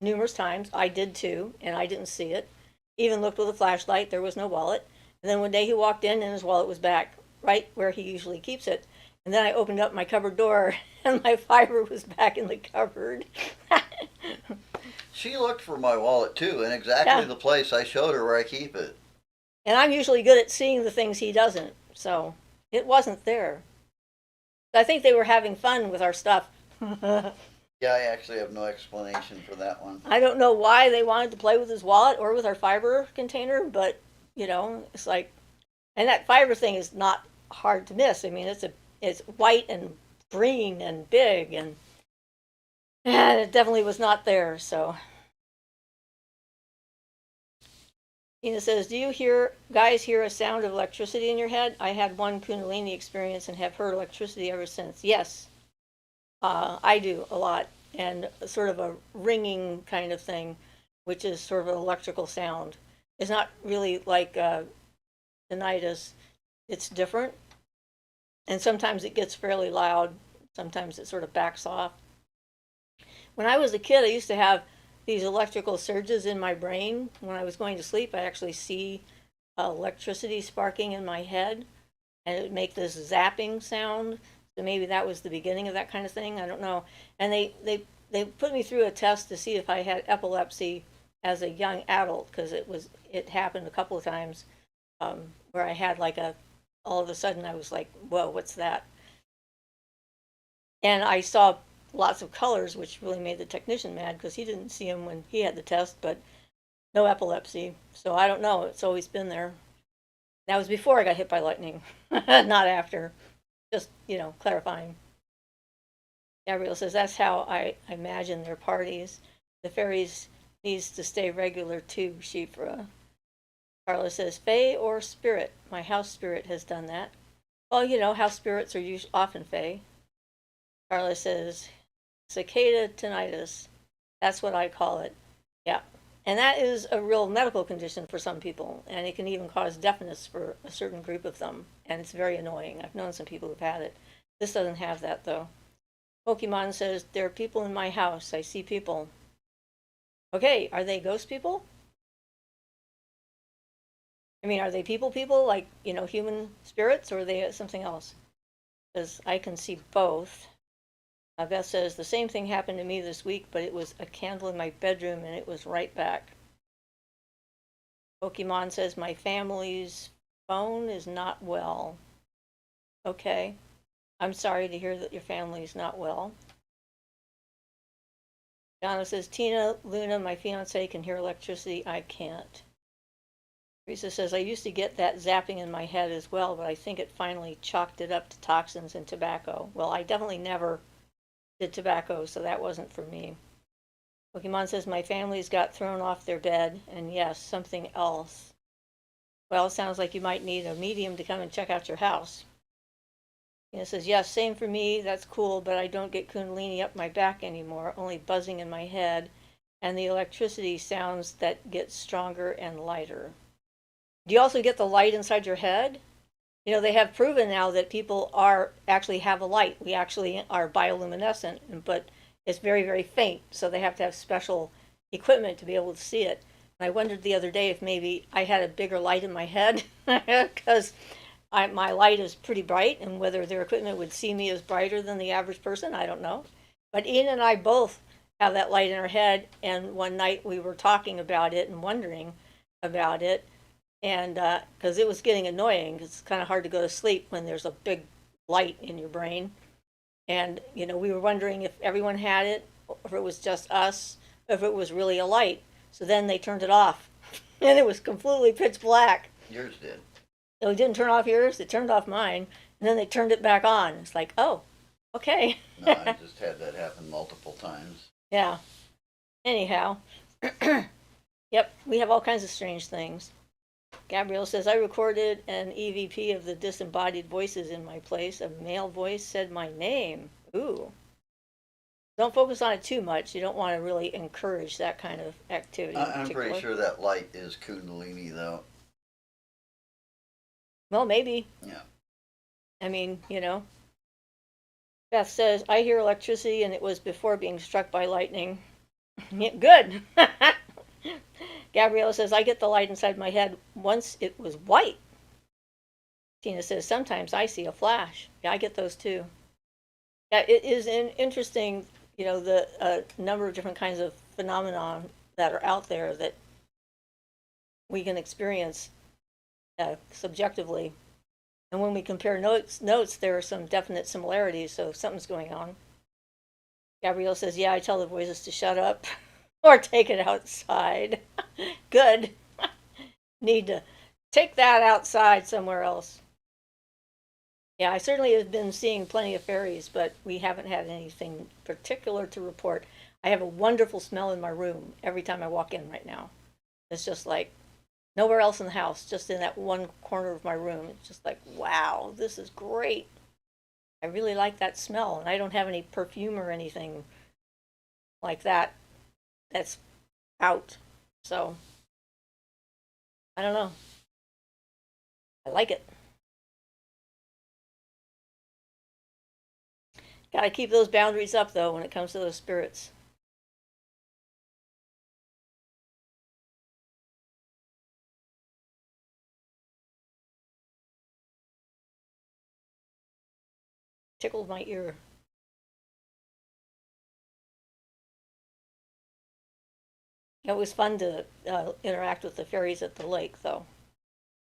numerous times. I did too, and I didn't see it. Even looked with a flashlight, there was no wallet. And then one day he walked in and his wallet was back right where he usually keeps it. And then I opened up my cupboard door and my fiber was back in the cupboard. She looked for my wallet too, in exactly the place I showed her where I keep it. And I'm usually good at seeing the things he doesn't, so it wasn't there. I think they were having fun with our stuff. Yeah, I actually have no explanation for that one. I don't know why they wanted to play with his wallet or with our fiber container, but it's like, and that fiber thing is not hard to miss. I mean, it's white and green and big, and it definitely was not there. So Ina says, do you guys hear a sound of electricity in your head? I had one Kundalini experience and have heard electricity ever since. Yes, I do a lot, and sort of a ringing kind of thing, which is sort of an electrical sound. It's not really like tinnitus. It's different, and sometimes it gets fairly loud. Sometimes it sort of backs off. When I was a kid, I used to have these electrical surges in my brain. When I was going to sleep, I actually see electricity sparking in my head. and it would make this zapping sound. So maybe that was the beginning of that kind of thing. I don't know. And they put me through a test to see if I had epilepsy as a young adult, because it happened a couple of times, where I had like all of a sudden I was like, whoa, what's that? And I saw lots of colors, which really made the technician mad because he didn't see them when he had the test, but no epilepsy. So I don't know. It's always been there. That was before I got hit by lightning, not after. Just, clarifying. Gabrielle says that's how I imagine their parties. The fairies needs to stay regular too, Siofra. Carla says, Fae or spirit? My house spirit has done that. Well, house spirits are often Fae. Carla says, cicada tinnitus. That's what I call it. Yeah. And that is a real medical condition for some people, and it can even cause deafness for a certain group of them, and it's very annoying. I've known some people who've had it. This doesn't have that, though. Pokemon says, there are people in my house. I see people. Okay, are they ghost people? I mean, are they people, like, human spirits, or are they something else? Because I can see both. Beth says, the same thing happened to me this week, but it was a candle in my bedroom, and it was right back. Pokemon says, my family's phone is not well. Okay. I'm sorry to hear that your family's not well. Donna says, Tina, Luna, my fiance can hear electricity. I can't. Teresa says, I used to get that zapping in my head as well, but I think it finally chalked it up to toxins and tobacco. Well, I definitely never did tobacco, so that wasn't for me. Pokemon says, my family's got thrown off their bed, and yes, something else. Well, it sounds like you might need a medium to come and check out your house. It says, yes, same for me, that's cool, but I don't get kundalini up my back anymore, only buzzing in my head, and the electricity sounds that get stronger and lighter. Do you also get the light inside your head? They have proven now that people actually have a light. We actually are bioluminescent, but it's very, very faint, so they have to have special equipment to be able to see it. And I wondered the other day if maybe I had a bigger light in my head, because my light is pretty bright, and whether their equipment would see me as brighter than the average person, I don't know. But Ian and I both have that light in our head, and one night we were talking about it and wondering about it, and because it was getting annoying. It's kind of hard to go to sleep when there's a big light in your brain. And we were wondering if everyone had it, or if it was just us, or if it was really a light. So then they turned it off, and it was completely pitch black. Yours did. So it didn't turn off yours, it turned off mine, and then they turned it back on. It's like, oh, okay. No, I just had that happen multiple times. Yeah. Anyhow, yep, we have all kinds of strange things. Gabrielle says, I recorded an EVP of the disembodied voices in my place. A male voice said my name. Ooh. Don't focus on it too much. You don't want to really encourage that kind of activity. I'm pretty sure that light is kundalini, though. Well, maybe. Yeah. I mean, Beth says, I hear electricity, and it was before being struck by lightning. Good. Gabriella says, I get the light inside my head once it was white. Tina says, sometimes I see a flash. Yeah, I get those too. Yeah, it is interesting, the number of different kinds of phenomenon that are out there that we can experience subjectively. And when we compare notes, there are some definite similarities, so something's going on. Gabrielle says, yeah, I tell the voices to shut up or take it outside. Good. Need to take that outside somewhere else. Yeah, I certainly have been seeing plenty of fairies, but we haven't had anything particular to report. I have a wonderful smell in my room every time I walk in right now. It's just like nowhere else in the house, just in that one corner of my room. It's just like, wow, this is great. I really like that smell, and I don't have any perfume or anything like that that's out. So, I don't know. I like it. Gotta keep those boundaries up, though, when it comes to those spirits. tickled my ear. It was fun to interact with the fairies at the lake, though.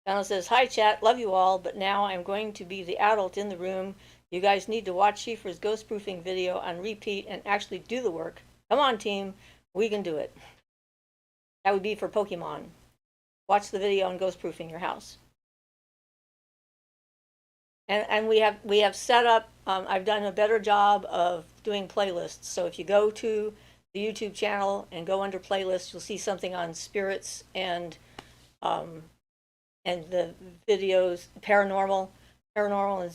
Donald says, "Hi, chat. Love you all, but now I'm going to be the adult in the room. You guys need to watch Siofra's ghost proofing video on repeat and actually do the work. Come on, team. We can do it." That would be for Pokemon. Watch the video on ghost proofing your house. And we have set up. I've done a better job of doing playlists. So if you go to the YouTube channel and go under playlists, you'll see something on spirits and the videos paranormal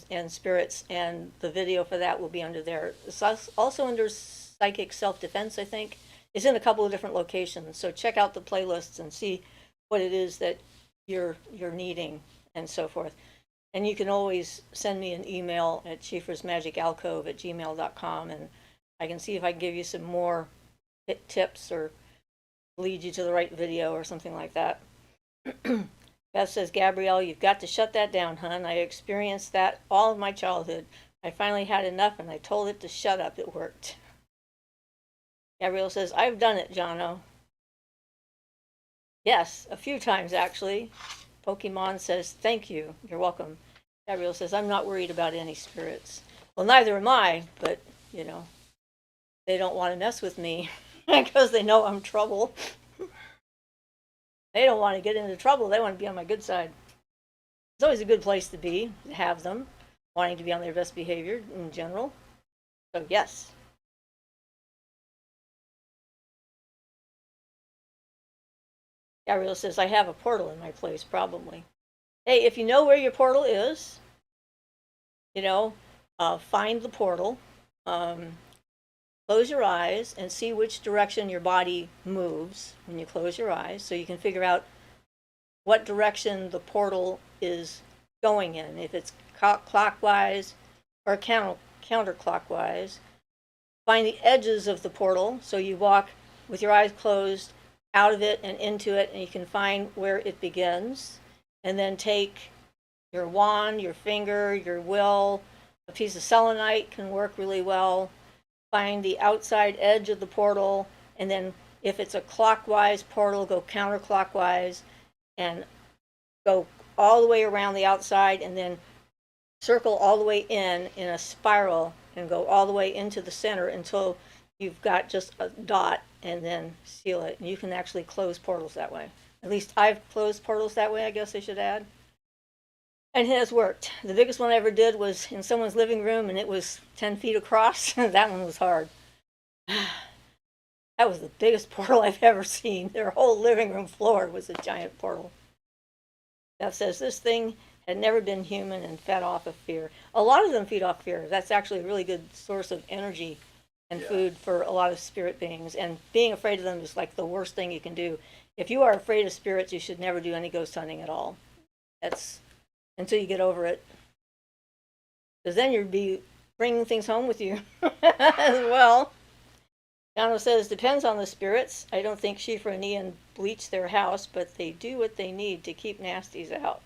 and spirits, and the video for that will be under there. It's also under psychic self-defense, I think. It's in a couple of different locations, so check out the playlists and see what it is that you're needing and so forth. And you can always send me an email at siofrasmagicalcove@gmail.com, and I can see if I can give you some more tips or lead you to the right video or something like that. Beth says, "Gabrielle, you've got to shut that down, hon. I experienced that all of my childhood. I finally had enough and I told it to shut up. It worked." Gabrielle says, "I've done it, Jono." Yes, a few times actually. Pokemon says, "Thank you. You're welcome." Gabrielle says, "I'm not worried about any spirits." Well, neither am I, but, you know, they don't want to mess with me because they know I'm trouble. They don't want to get into trouble. They want to be on my good side. It's always a good place to be, to have them wanting to be on their best behavior in general. So, yes. Gabrielle says, "I have a portal in my place, probably." Hey, if you know where your portal is, you know, find the portal, close your eyes and see which direction your body moves when you close your eyes, so you can figure out what direction the portal is going in, if it's clockwise or counterclockwise. Find the edges of the portal, so you walk with your eyes closed out of it and into it, and you can find where it begins. And then take your wand, your finger, your will, a piece of selenite can work really well. Find the outside edge of the portal, and then if it's a clockwise portal, go counterclockwise and go all the way around the outside, and then circle all the way in a spiral and go all the way into the center until you've got just a dot, and then seal it. And you can actually close portals that way. At least I've closed portals that way, I guess I should add. And it has worked. The biggest one I ever did was in someone's living room, and it was 10 feet across. That one was hard. That was the biggest portal I've ever seen. Their whole living room floor was a giant portal. Beth says, "This thing had never been human and fed off of fear." A lot of them feed off fear. That's actually a really good source of energy and food for a lot of spirit beings. And being afraid of them is like the worst thing you can do. If you are afraid of spirits, you should never do any ghost hunting at all. That's until you get over it, because then you'd be bringing things home with you as well. Donna says, "Depends on the spirits. I don't think Siofra and Ian bleach their house, but they do what they need to keep nasties out."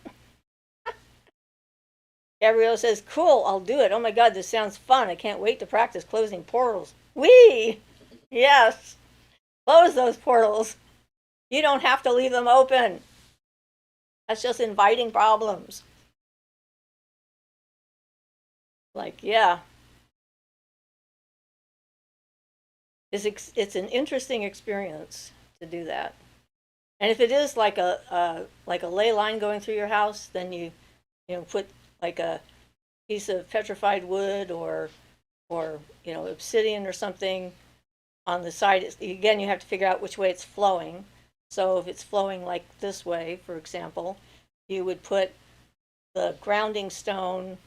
Gabrielle says, "Cool, I'll do it. Oh my God, this sounds fun. I can't wait to practice closing portals." Whee! Yes, close those portals. You don't have to leave them open. That's just inviting problems. Like, yeah. It's an interesting experience to do that. And if it is like a ley line going through your house, then you put like a piece of petrified wood or obsidian or something on the side. Again, you have to figure out which way it's flowing. So if it's flowing like this way, for example, you would put the grounding stone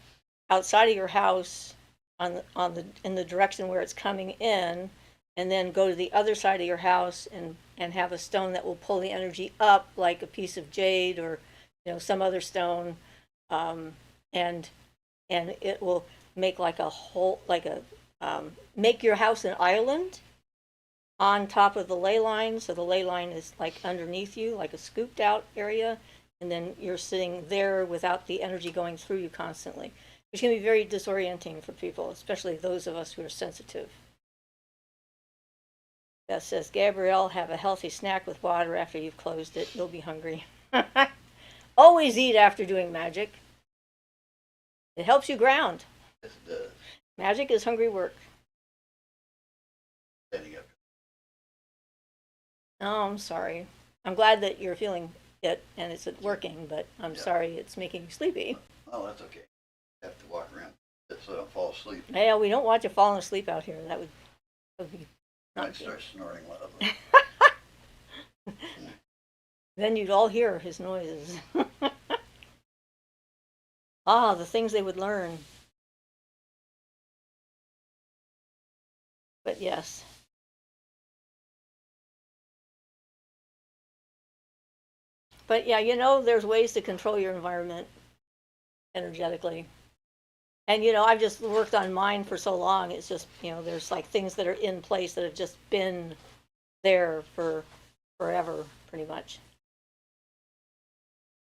outside of your house in the direction where it's coming in, and then go to the other side of your house and have a stone that will pull the energy up, like a piece of jade or some other stone, and it will make like a whole make your house an island on top of the ley line. So the ley line is like underneath you, like a scooped out area, and then you're sitting there without the energy going through you constantly. which can be very disorienting for people, especially those of us who are sensitive. Beth says, Gabrielle, have a healthy snack with water after you've closed it. You'll be hungry. Always eat after doing magic. It helps you ground. Yes, it does. Magic is hungry work. Standing up. Oh, I'm sorry. I'm glad that you're feeling it and it's working, but I'm sorry it's making you sleepy. Oh, that's okay. I have to walk around so I don't fall asleep. Yeah, we don't want you falling asleep out here. That would be I not might good. start snoring loudly. Then you'd all hear his noises. Ah, the things they would learn. But yes. But yeah, there's ways to control your environment energetically. And I've just worked on mine for so long. It's just, there's like things that are in place that have just been there for forever, pretty much.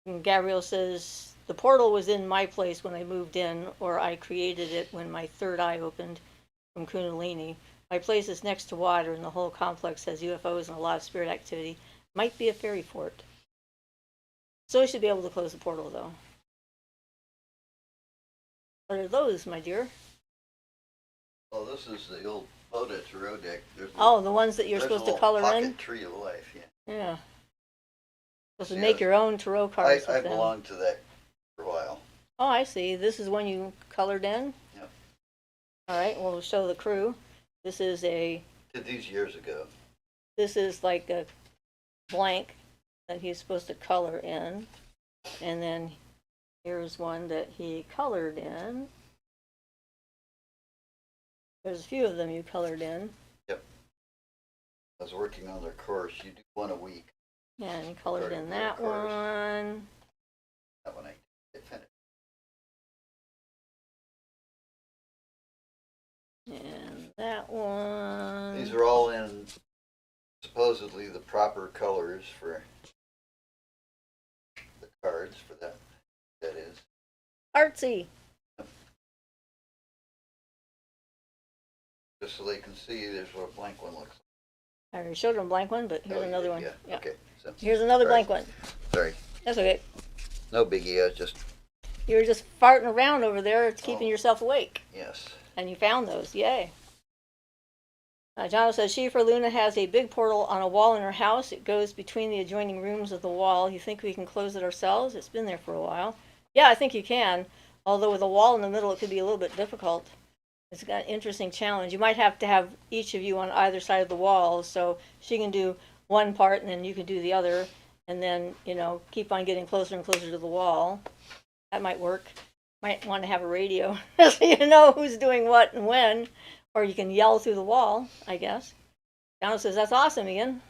And Gabrielle says, the portal was in my place when I moved in, or I created it when my third eye opened from Kundalini. My place is next to water, and the whole complex has UFOs and a lot of spirit activity. Might be a fairy fort. So we should be able to close the portal, though. What are those, my dear? Well, this is the old Boda Tarot deck. Oh, the ones that you're supposed to color in? Tree of life, yeah. Yeah. Supposed to make your own tarot cards I with them. belonged to that for a while. Oh, I see. This is one you colored in? Yep. All right, we'll show the crew. This is Did these years ago. this is like a blank that he's supposed to color in. And then here's one that he colored in. There's a few of them you colored in. Yep. I was working on their course. You do one a week. Yeah, and he colored in that one. That one I did finish. And that one. These are all in supposedly the proper colors for the cards for that is. Artsy. Just so they can see there's what a blank one looks I already showed him a blank one, but like. here's another one. Yeah. Okay. So, Here's another sorry. blank one. Sorry. That's okay. No biggie. I was just. You were just farting around over there, keeping yourself awake. Yes. And you found those. Yay. John says, Siofra Luna has a big portal on a wall in her house. It goes between the adjoining rooms of the wall. You think we can close it ourselves? It's been there for a while. Yeah, I think you can. Although with a wall in the middle, it could be a little bit difficult. It's got an interesting challenge. You might have to have each of you on either side of the wall, so she can do one part and then you can do the other, and then, keep on getting closer and closer to the wall. That might work. Might want to have a radio so you know who's doing what and when, or you can yell through the wall, I guess. Donald says, that's awesome, Ian.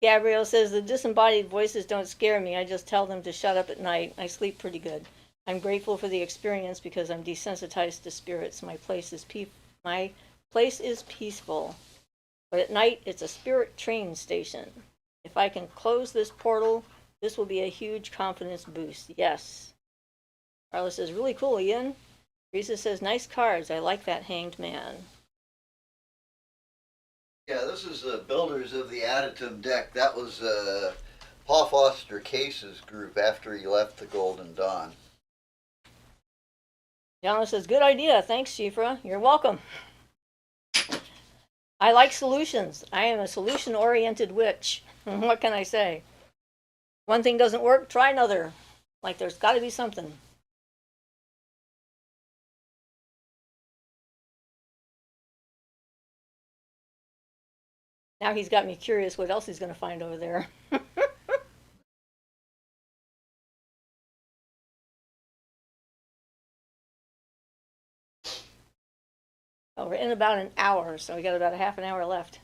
Gabrielle says, the disembodied voices don't scare me. I just tell them to shut up at night. I sleep pretty good. I'm grateful for the experience because I'm desensitized to spirits. My place is peaceful. But at night, it's a spirit train station. If I can close this portal, this will be a huge confidence boost. Yes. Carla says, really cool, Ian. Teresa says, nice cards. I like that hanged man. Yeah, this is the builders of the Additive deck. That was Paul Foster Case's group after he left the Golden Dawn. Jana says, good idea. Thanks, Siofra. You're welcome. I like solutions. I am a solution-oriented witch. What can I say? One thing doesn't work, try another. Like there's got to be something. Now he's got me curious what else he's going to find over there. Oh, we're in about an hour, so we got about a half an hour left.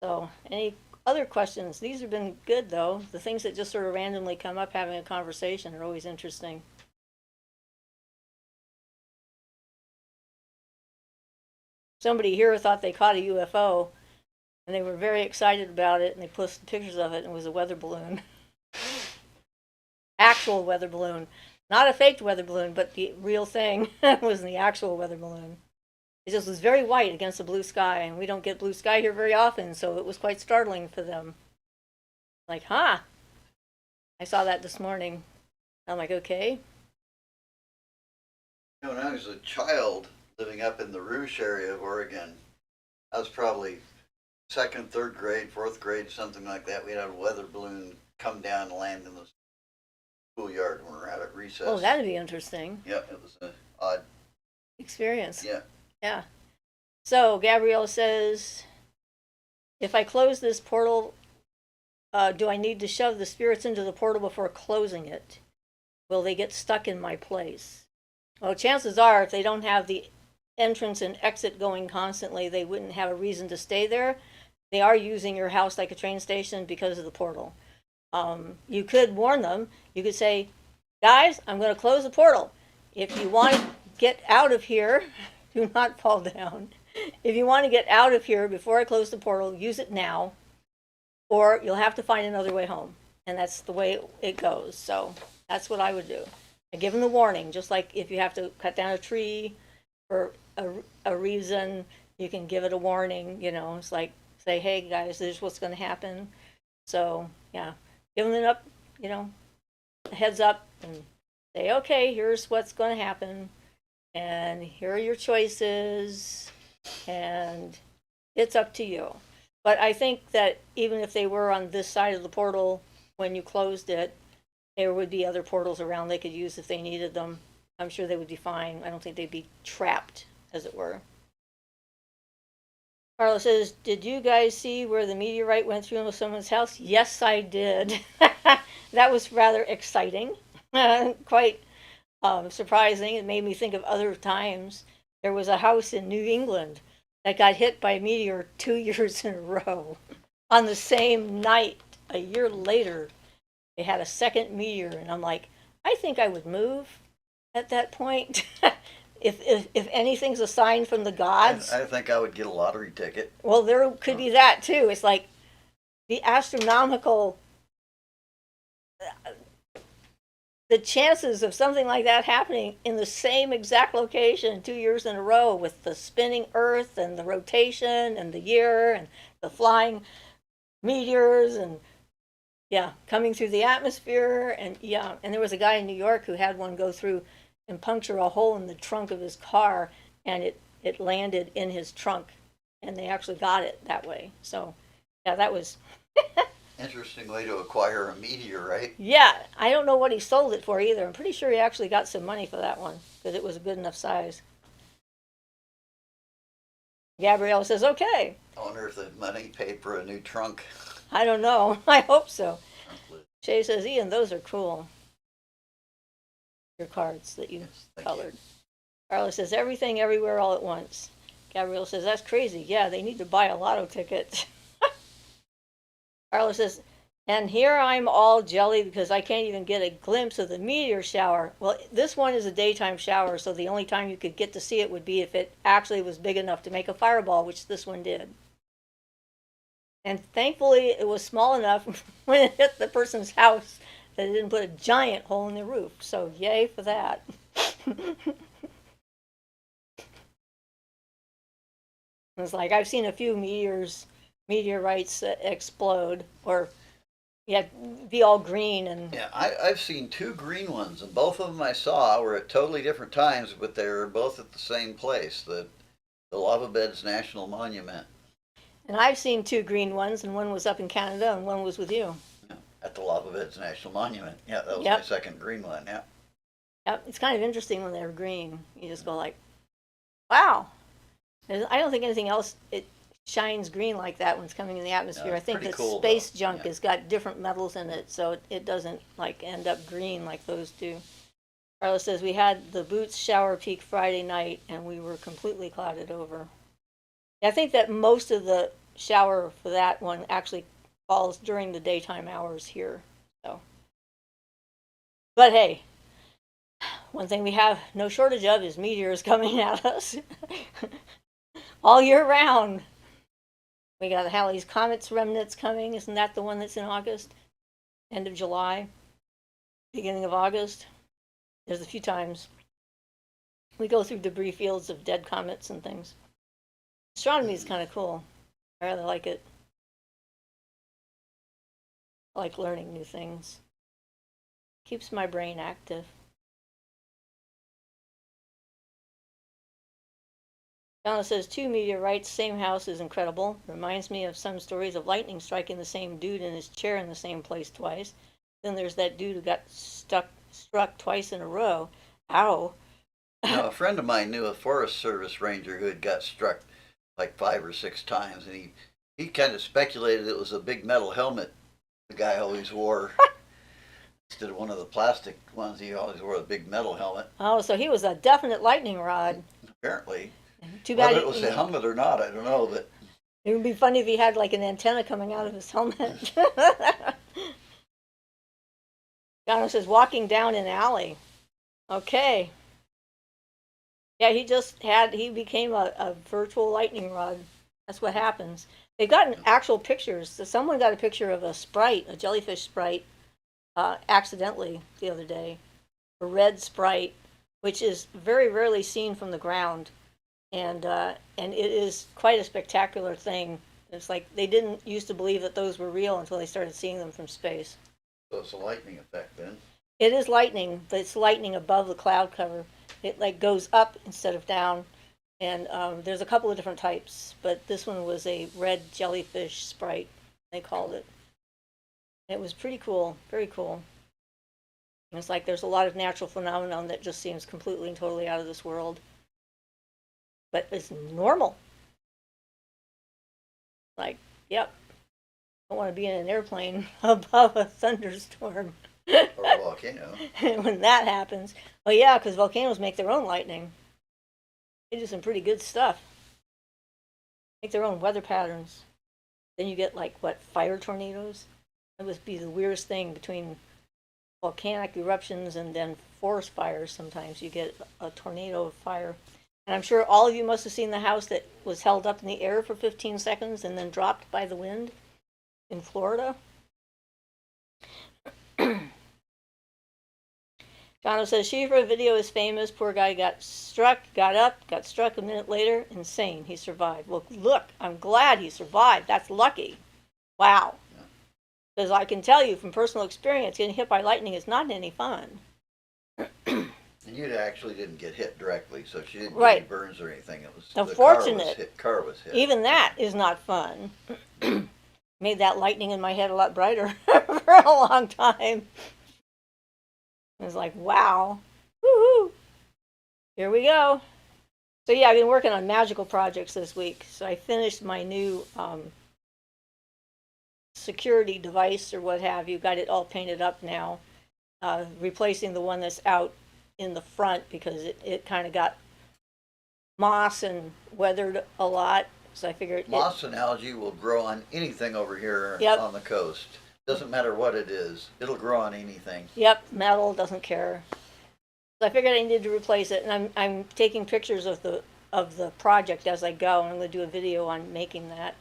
So, any other questions? These have been good, though. The things that just sort of randomly come up having a conversation are always interesting. Somebody here thought they caught a UFO, and they were very excited about it, and they posted pictures of it, and it was a weather balloon. Actual weather balloon. Not a faked weather balloon, but the real thing was the actual weather balloon. It just was very white against the blue sky, and we don't get blue sky here very often, so it was quite startling for them. Like, huh? I saw that this morning. I'm like, okay. When I was a child living up in the Rouge area of Oregon, I was probably second, third grade, fourth grade, something like that. We had a weather balloon come down and land in the schoolyard when we were out at recess. Oh, that'd be interesting. Yep, it was an odd Experience. Yeah. Yeah. So, Gabrielle says, if I close this portal, do I need to shove the spirits into the portal before closing it? Will they get stuck in my place? Well, chances are, if they don't have the entrance and exit going constantly, they wouldn't have a reason to stay there. They are using your house like a train station because of the portal. You could warn them. You could say, guys, I'm going to close the portal. If you want to get out of here, do not fall down. If you want to get out of here before I close the portal, use it now, or you'll have to find another way home. And that's the way it goes. So that's what I would do. I give them the warning, just like if you have to cut down a tree for a reason, you can give it a warning. You know, it's like, say, hey guys, this is what's going to happen. So yeah, give them a heads up and say, okay, here's what's going to happen, and here are your choices, and it's up to you. But I think that even if they were on this side of the portal when you closed it, there would be other portals around they could use if they needed them. I'm sure they would be fine. I don't think they'd be trapped, as it were. Carla says, did you guys see where the meteorite went through someone's house? Yes, I did. That was rather exciting. Quite surprising. It made me think of other times. There was a house in New England that got hit by a meteor 2 years in a row. On the same night, a year later, they had a second meteor, and I'm like, I think I would move at that point. if anything's a sign from the gods. I think I would get a lottery ticket. Well, there could be that too. It's like the astronomical, the chances of something like that happening in the same exact location 2 years in a row, with the spinning Earth and the rotation and the year and the flying meteors and coming through the atmosphere, and there was a guy in New York who had one go through and puncture a hole in the trunk of his car, and it landed in his trunk, and they actually got it that way. So that was interesting way to acquire a meteor, right? Yeah, I don't know what he sold it for either. I'm pretty sure he actually got some money for that one because it was a good enough size. Gabrielle says, okay. I wonder if the money paid for a new trunk. I don't know. I hope so. Shay says, Ian, those are cool. Your cards that you colored. Carla says, everything, everywhere, all at once. Gabrielle says, that's crazy. Yeah, they need to buy a lotto ticket. Carla says, and here I'm all jelly because I can't even get a glimpse of the meteor shower. Well, this one is a daytime shower, so the only time you could get to see it would be if it actually was big enough to make a fireball, which this one did. And thankfully, it was small enough when it hit the person's house that it didn't put a giant hole in the roof. So yay for that. It's like I've seen a few meteorites explode, or be all green and. Yeah, I've seen two green ones, and both of them I saw were at totally different times, but they were both at the same place, the Lava Beds National Monument. And I've seen two green ones, and one was up in Canada, and one was with you. Yeah, at the Lava Beds National Monument. Yeah, that was my second green one. Yeah. Yep, it's kind of interesting when they're green. You just go like, wow. I don't think anything else it shines green like that when it's coming in the atmosphere. No, I think that cool, space though. junk has got different metals in it, so it doesn't like end up green like those do. Carla says we had the Boots shower peak Friday night, and we were completely clouded over. I think that most of the shower for that one actually falls during the daytime hours here. So, but hey, one thing we have no shortage of is meteors coming at us all year round. We got Halley's Comet's remnants coming. Isn't that the one that's in August? End of July, beginning of August? There's a few times we go through debris fields of dead comets and things. Astronomy is kind of cool. I rather like it. I like learning new things. Keeps my brain active. Donna says, 2 meteorites, same house is incredible. Reminds me of some stories of lightning striking the same dude in his chair in the same place twice. Then there's that dude who got struck twice in a row. Ow. Now, a friend of mine knew a Forest Service ranger who had got struck like 5 or 6 times, and he kind of speculated it was a big metal helmet the guy always wore. Instead of one of the plastic ones, he always wore a big metal helmet. Oh, so he was a definite lightning rod. Apparently. Too bad. Whether it was a helmet or not, I don't know, but it would be funny if he had like an antenna coming out of his helmet. Donna says, walking down an alley. Okay. Yeah, he became a virtual lightning rod. That's what happens. They've gotten actual pictures. So someone got a picture of a sprite, a jellyfish sprite, accidentally the other day. A red sprite, which is very rarely seen from the ground. And it is quite a spectacular thing. It's like they didn't used to believe that those were real until they started seeing them from space. So it's a lightning effect then? It is lightning, but it's lightning above the cloud cover. It like goes up instead of down. And there's a couple of different types, but this one was a red jellyfish sprite, they called it. It was pretty cool, very cool. And it's like there's a lot of natural phenomenon that just seems completely and totally out of this world. But it's normal. Like, yep. I don't want to be in an airplane above a thunderstorm. Or a volcano. When that happens. Oh yeah, because volcanoes make their own lightning. They do some pretty good stuff. Make their own weather patterns. Then you get like, what, fire tornadoes? It must be the weirdest thing between volcanic eruptions and then forest fires. Sometimes you get a tornado of fire. And I'm sure all of you must have seen the house that was held up in the air for 15 seconds and then dropped by the wind in Florida. Jono says, Siofra video is famous. Poor guy got struck, got up, got struck a minute later. Insane. He survived. Well, look, I'm glad he survived. That's lucky. Wow. Because I can tell you from personal experience, getting hit by lightning is not any fun. And you actually didn't get hit directly, so she didn't get Right. any burns or anything. It was Unfortunate. The car was hit. Even that is not fun. Made that lightning in my head a lot brighter for a long time. It was like, wow. Woohoo! Here we go. So yeah, I've been working on magical projects this week. So I finished my new security device or what have you. Got it all painted up now. Replacing the one that's out in the front because it kind of got moss and weathered a lot. So I figured moss and algae will grow on anything over here Yep. on the coast. Doesn't matter what it is. It'll grow on anything. Yep, metal doesn't care. So I figured I needed to replace it, and I'm taking pictures of the project as I go, and I'm going to do a video on making that.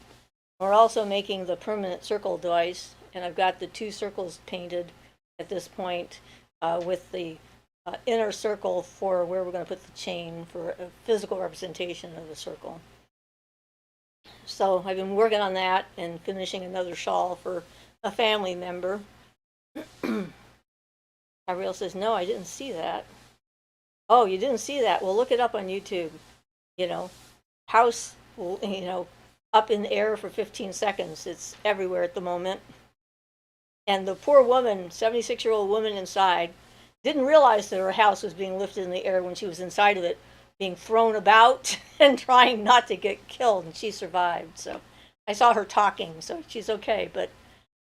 We're also making the permanent circle device, and I've got the 2 circles painted at this point with the inner circle for where we're going to put the chain for a physical representation of the circle. So I've been working on that and finishing another shawl for a family member. Gabrielle says, no, I didn't see that. Oh, you didn't see that? Well, look it up on YouTube. You know, house, you know, up in the air for 15 seconds. It's everywhere at the moment. And the poor woman, 76-year-old woman inside, didn't realize that her house was being lifted in the air when she was inside of it, being thrown about and trying not to get killed, and she survived. So I saw her talking, so she's okay, but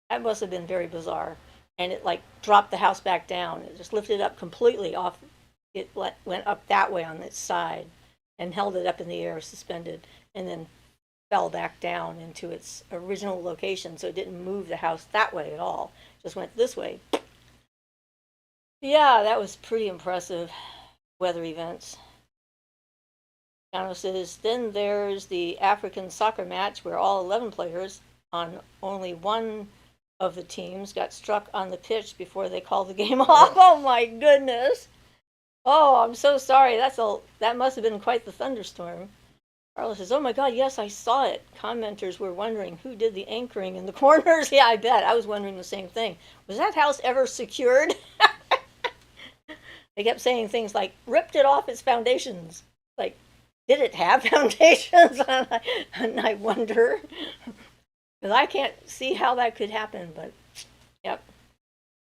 that must have been very bizarre. And it like dropped the house back down. It just lifted up completely off. It went up that way on its side and held it up in the air, suspended, and then fell back down into its original location. So it didn't move the house that way at all. Just went this way. Yeah, that was pretty impressive weather events. Jano says, then there's the African soccer match where all 11 players on only one of the teams got struck on the pitch before they called the game off. Oh my goodness. Oh, I'm so sorry. That must have been quite the thunderstorm. Carla says, "Oh my God, yes, I saw it." Commenters were wondering who did the anchoring in the corners. Yeah, I bet. I was wondering the same thing. Was that house ever secured? They kept saying things like, "Ripped it off its foundations." Like, did it have foundations? And I wonder, because I can't see how that could happen. But yep.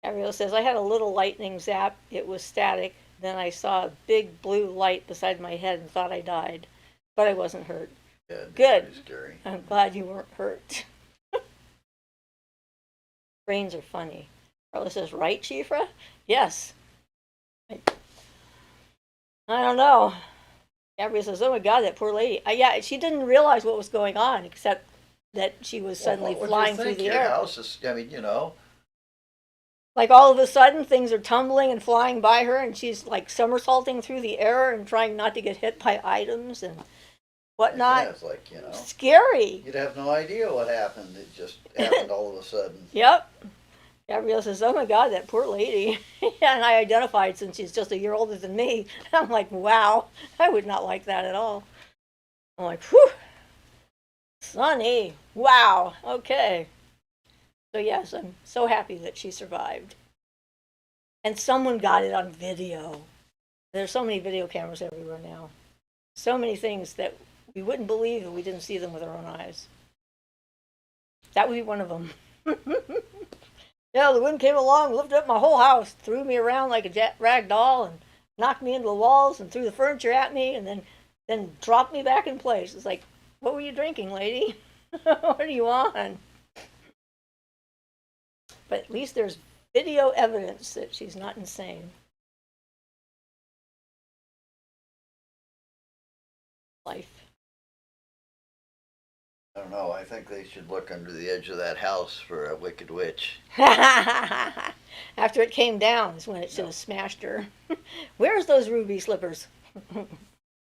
Ariel says, "I had a little lightning zap. It was static. Then I saw a big blue light beside my head and thought I died, but I wasn't hurt." Yeah, it'd be Good. pretty scary. I'm glad you weren't hurt. Brains are funny. Carla says, "Right, Siofra?" Yes. I don't know. Gabrielle says, "Oh my God, that poor lady." Yeah, she didn't realize what was going on, except that she was suddenly what flying would you through think? the Your air. house is, I mean, Like all of a sudden, things are tumbling and flying by her, and she's like somersaulting through the air and trying not to get hit by items and whatnot. yeah, it's like, Scary. you'd have no idea what happened. It just happened all of a sudden. Yep. Gabrielle says, "Oh my God, that poor lady." Yeah, and I identified since she's just a year older than me. I'm like, wow, I would not like that at all. I'm like, whew, Sunny. Wow. Okay. So yes, I'm so happy that she survived. And someone got it on video. There's so many video cameras everywhere now. So many things that we wouldn't believe if we didn't see them with our own eyes. That would be one of them. Yeah, the wind came along, lifted up my whole house, threw me around like a rag doll, and knocked me into the walls and threw the furniture at me, and then dropped me back in place. It's like, what were you drinking, lady? What are you on? But at least there's video evidence that she's not insane. Life. I don't know. I think they should look under the edge of that house for a wicked witch. After it came down is when it should have smashed her. Where's those ruby slippers?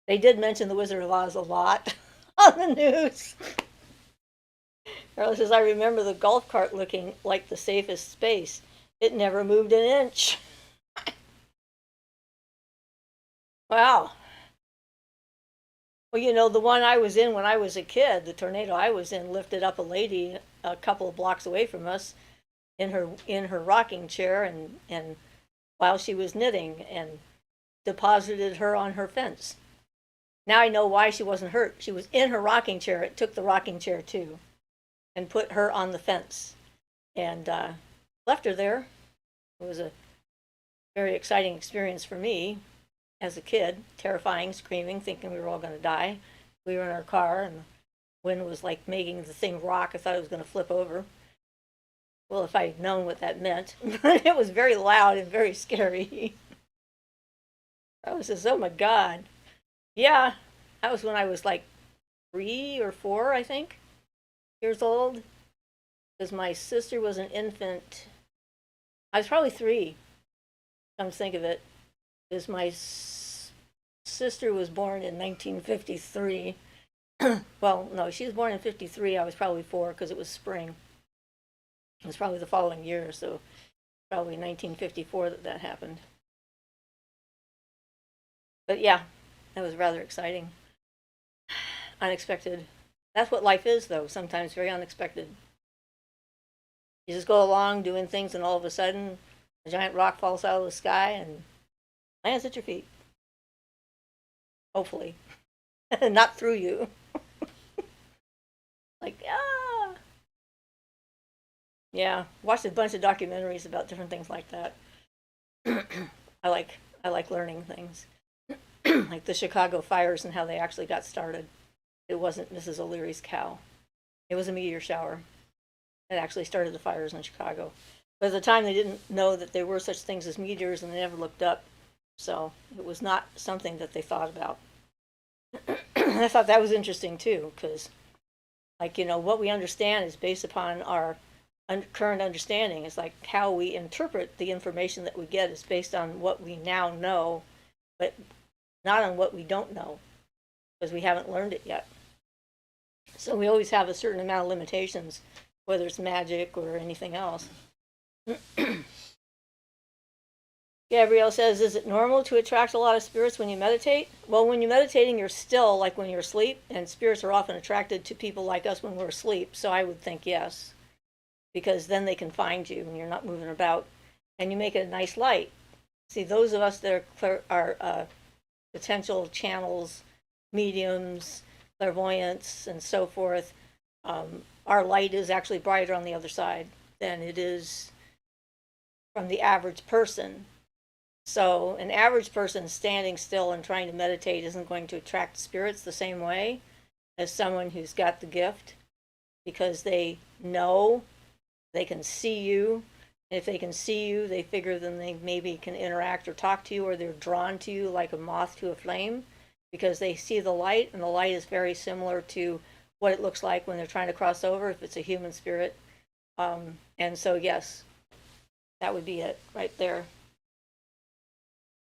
They did mention the Wizard of Oz a lot on the news. Carla says, "I remember the golf cart looking like the safest space. It never moved an inch." Wow. Well, the one I was in when I was a kid, the tornado I was in, lifted up a lady a couple of blocks away from us in her rocking chair and while she was knitting and deposited her on her fence. Now I know why she wasn't hurt. She was in her rocking chair. It took the rocking chair too, and put her on the fence and left her there. It was a very exciting experience for me as a kid, terrifying, screaming, thinking we were all going to die. We were in our car, and the wind was like making the thing rock. I thought it was going to flip over. Well, if I'd known what that meant. It was very loud and very scary. I was just, oh my God. Yeah, that was when I was like 3 or 4, I think, years old. Because my sister was an infant. I was probably 3, come to think of it. Because my sister was born in 1953. Well, no, she was born in 53. I was probably 4 because it was spring. It was probably the following year, so probably 1954 that happened. But yeah, that was rather exciting. Unexpected. That's what life is, though, sometimes very unexpected. You just go along doing things, and all of a sudden, a giant rock falls out of the sky and lands at your feet. Hopefully. Not through you. Like, ah. Yeah, watched a bunch of documentaries about different things like that. I like learning things. Like the Chicago fires and how they actually got started. It wasn't Mrs. O'Leary's cow. It was a meteor shower that actually started the fires in Chicago. But at the time, they didn't know that there were such things as meteors, and they never looked up. So it was not something that they thought about. I thought that was interesting too, because, like, what we understand is based upon our current understanding. It's like how we interpret the information that we get is based on what we now know, but not on what we don't know, because we haven't learned it yet. So we always have a certain amount of limitations, whether it's magic or anything else. Gabrielle says, is it normal to attract a lot of spirits when you meditate? Well, when you're meditating, you're still, like when you're asleep, and spirits are often attracted to people like us when we're asleep, so I would think yes, because then they can find you and you're not moving about, and you make it a nice light. See, those of us that are potential channels, mediums, clairvoyants, and so forth, our light is actually brighter on the other side than it is from the average person. So an average person standing still and trying to meditate isn't going to attract spirits the same way as someone who's got the gift, because they know they can see you. And if they can see you, they figure then they maybe can interact or talk to you, or they're drawn to you like a moth to a flame because they see the light, and the light is very similar to what it looks like when they're trying to cross over if it's a human spirit. And so, yes, that would be it right there.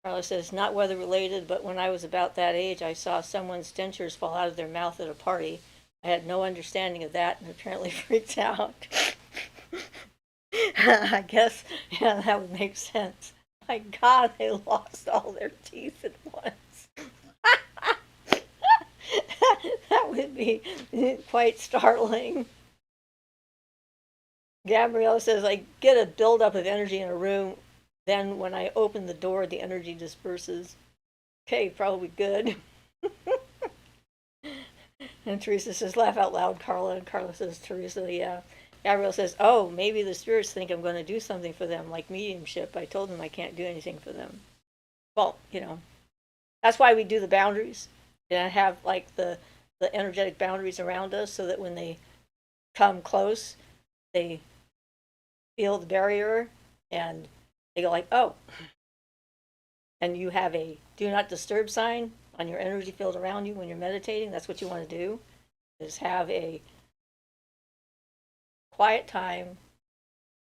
Carla says, not weather related, but when I was about that age, I saw someone's dentures fall out of their mouth at a party. I had no understanding of that and apparently freaked out. I guess, yeah, that would make sense. My God, they lost all their teeth at once. That would be quite startling. Gabrielle says, I get a buildup of energy in a room. Then when I open the door, the energy disperses. Okay, probably good. And Teresa says, laugh out loud, Carla. And Carla says, Teresa, yeah. Gabrielle says, oh, maybe the spirits think I'm going to do something for them, like mediumship. I told them I can't do anything for them. Well, that's why we do the boundaries. And have like the energetic boundaries around us so that when they come close, they feel the barrier and they go like, oh. And you have a do not disturb sign on your energy field around you when you're meditating. That's what you want to do, is have a quiet time,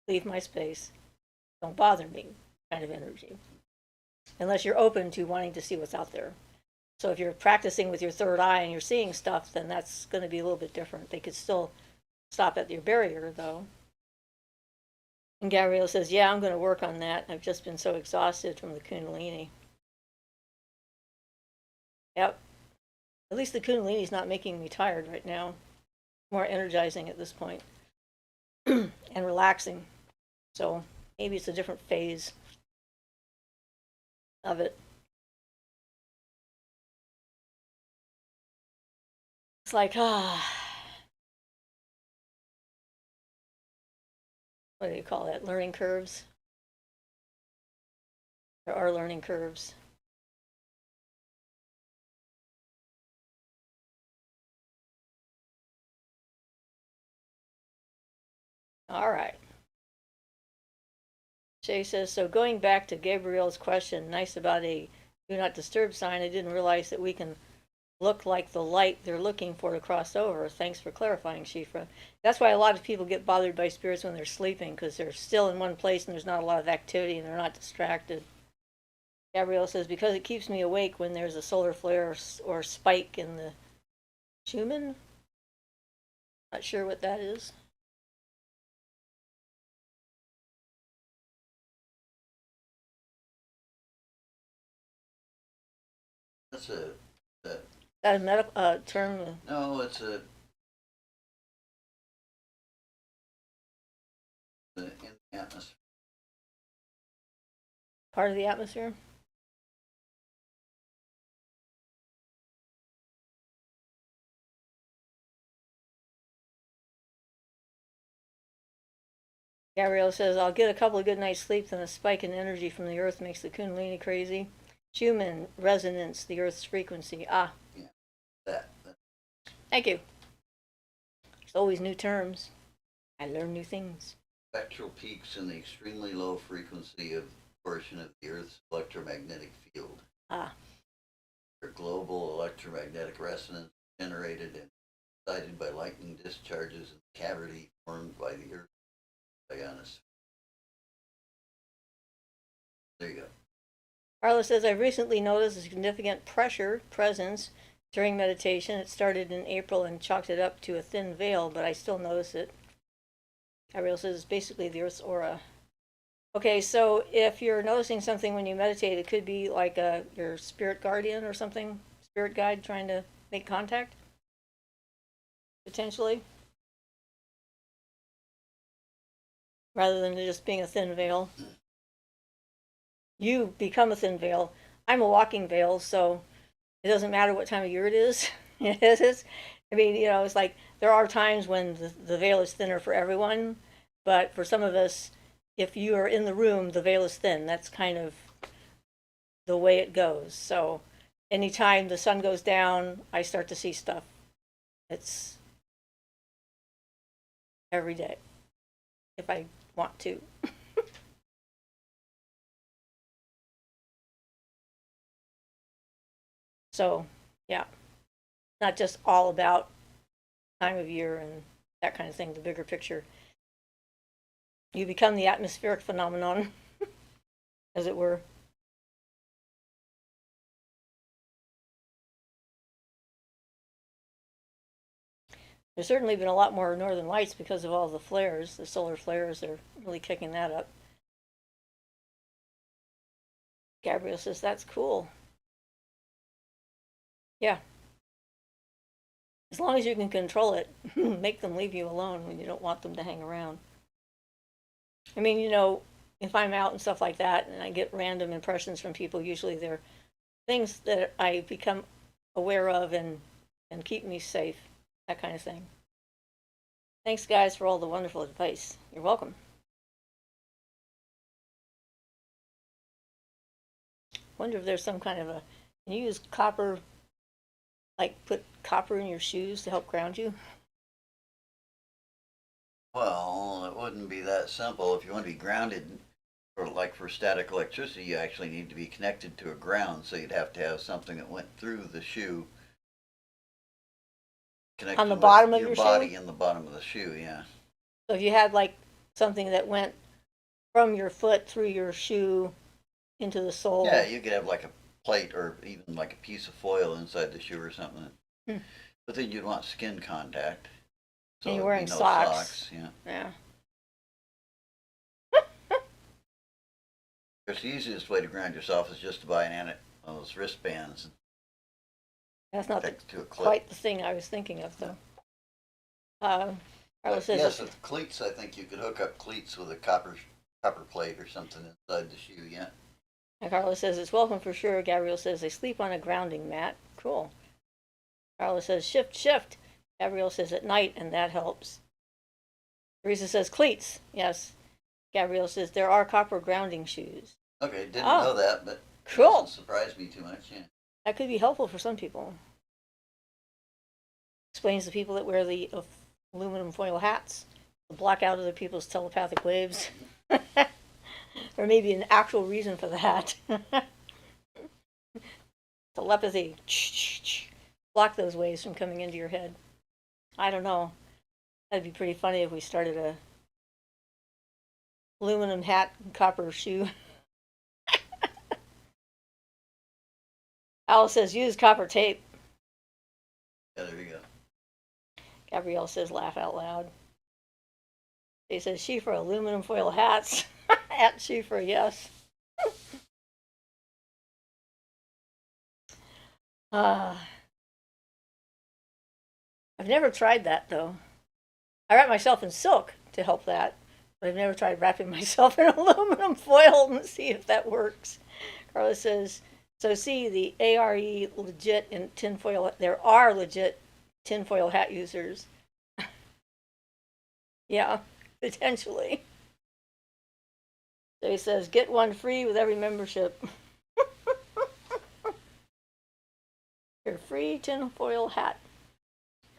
leave my space, don't bother me kind of energy. Unless you're open to wanting to see what's out there. So if you're practicing with your third eye and you're seeing stuff, then that's going to be a little bit different. They could still stop at your barrier, though. And Gabrielle says, yeah, I'm going to work on that. I've just been so exhausted from the Kundalini. Yep. At least the Kundalini's not making me tired right now. More energizing at this point. And relaxing. So maybe it's a different phase of it. It's like, what do you call that? Learning curves? There are learning curves. All right. Shay says, so going back to Gabrielle's question, nice about a do not disturb sign, I didn't realize that we can look like the light they're looking for to cross over. Thanks for clarifying, Siofra. That's why a lot of people get bothered by spirits when they're sleeping, because they're still in one place and there's not a lot of activity and they're not distracted. Gabrielle says, because it keeps me awake when there's a solar flare or spike in the Schumann. Not sure what that is. That's a That a medical term? no. It's in the atmosphere. Part of the atmosphere? Gabrielle says, I'll get a couple of good nights sleep, then a spike in energy from the earth makes the Kundalini crazy. Schumann resonance, the earth's frequency. Ah. Yeah, that. Thank you. There's always new terms. I learn new things. Spectral peaks in the extremely low frequency of portion of the Earth's electromagnetic field. Ah. Their global electromagnetic resonance generated and excited by lightning discharges in the cavity formed by the Earth's ionosphere. There you go. Carla says, I've recently noticed a significant pressure presence during meditation. It started in April and chalked it up to a thin veil, but I still notice it. Gabrielle says, it's basically the Earth's aura. Okay, so if you're noticing something when you meditate, it could be like your spirit guardian or something, spirit guide trying to make contact, potentially, rather than just being a thin veil. You become a thin veil. I'm a walking veil, so it doesn't matter what time of year it is. It is. I mean, it's like there are times when the veil is thinner for everyone, but for some of us, if you are in the room, the veil is thin. That's kind of the way it goes. So anytime the sun goes down, I start to see stuff. It's every day if I want to. So, yeah, not just all about time of year and that kind of thing, the bigger picture. You become the atmospheric phenomenon, as it were. There's certainly been a lot more northern lights because of all the flares, the solar flares are really kicking that up. Gabrielle says, that's cool. Yeah, as long as you can control it, make them leave you alone when you don't want them to hang around. I mean, if I'm out and stuff like that and I get random impressions from people, usually they're things that I become aware of and keep me safe, that kind of thing. Thanks, guys, for all the wonderful advice. You're welcome. Wonder if there's some kind of can you use copper, like put copper in your shoes to help ground you? Well, it wouldn't be that simple. If you want to be grounded, for static electricity, you actually need to be connected to a ground. So you'd have to have something that went through the shoe, On the connected with bottom of your your body shoe? in the bottom of the shoe. Yeah. So if you had like something that went from your foot through your shoe into the Yeah, sole. you could have like a plate or even like a piece of foil inside the shoe or something. Hmm. But then you'd want skin contact. And So you're there'd be wearing no socks. socks. Yeah. Yeah. Because the easiest way to ground yourself is just to buy one of those wristbands and That's not connect to a clip. quite the thing I was thinking of, though. Uh, Carla But says, yes, with cleats, I think you could hook up cleats with a copper plate or something inside the shoe. Yeah. and Carla says, it's welcome for sure. Gabrielle says, they sleep on a grounding mat. Cool. Carla says, shift, shift. Gabrielle says, at night, and that helps. Teresa says, cleats. Yes. Gabrielle says, there are copper grounding shoes. Okay, didn't Oh, know that, but it cool. doesn't surprise me too much. Yeah. That could be helpful for some people. Explains the people that wear the aluminum foil hats to block out other people's telepathic waves. There may be an actual reason for that. Telepathy. Block those waves from coming into your head. I don't know. That'd be pretty funny if we started a aluminum hat and copper shoe. Alice says use copper tape. Yeah, there you go. Gabrielle says laugh out loud. She says Siofra aluminum foil hats. At Siofra, yes. Uh, I've never tried that though. I wrap myself in silk to help that, but I've never tried wrapping myself in aluminum foil and see if that works. Carla says, so see the ARE legit in tinfoil. There are legit tinfoil hat users. Yeah, potentially. So he says, get one free with every membership. Your free tinfoil hat.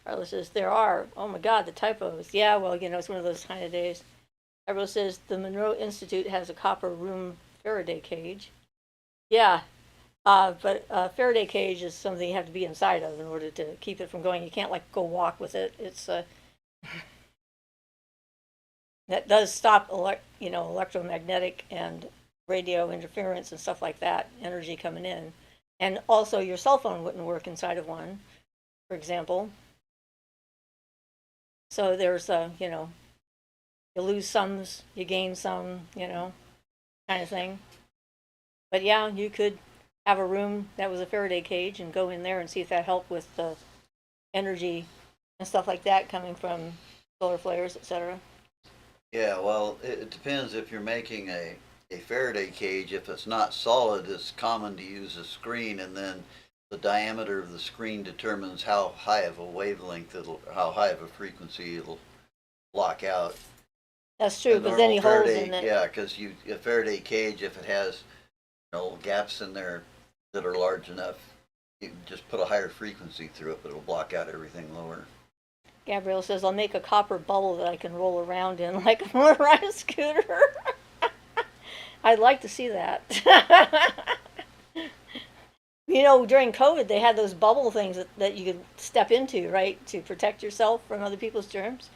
Carlos says, there are. Oh my God, the typos. Yeah, well, it's one of those kind of days. Carlos says, the Monroe Institute has a copper room Faraday cage. Yeah, but a Faraday cage is something you have to be inside of in order to keep it from going. You can't like go walk with it. It's that does stop electromagnetic and radio interference and stuff like that, energy coming in. And also your cell phone wouldn't work inside of one, for example. So there's you lose some, you gain some. kind of thing. But yeah, you could have a room that was a Faraday cage and go in there and see if that helped with the energy and stuff like that coming from solar flares, etc. Yeah, well, it depends if you're making a Faraday cage. If it's not solid, it's common to use a screen, and then the diameter of the screen determines how high of a wavelength how high of a frequency it'll block out. That's true, A because any normal holes Faraday, in it. yeah, because a Faraday cage, if it has gaps in there that are large enough, you can just put a higher frequency through it, but it'll block out everything lower. Gabrielle says, I'll make a copper bubble that I can roll around in like a motorized scooter. I'd like to see that. During COVID, they had those bubble things that you could step into, right, to protect yourself from other people's germs.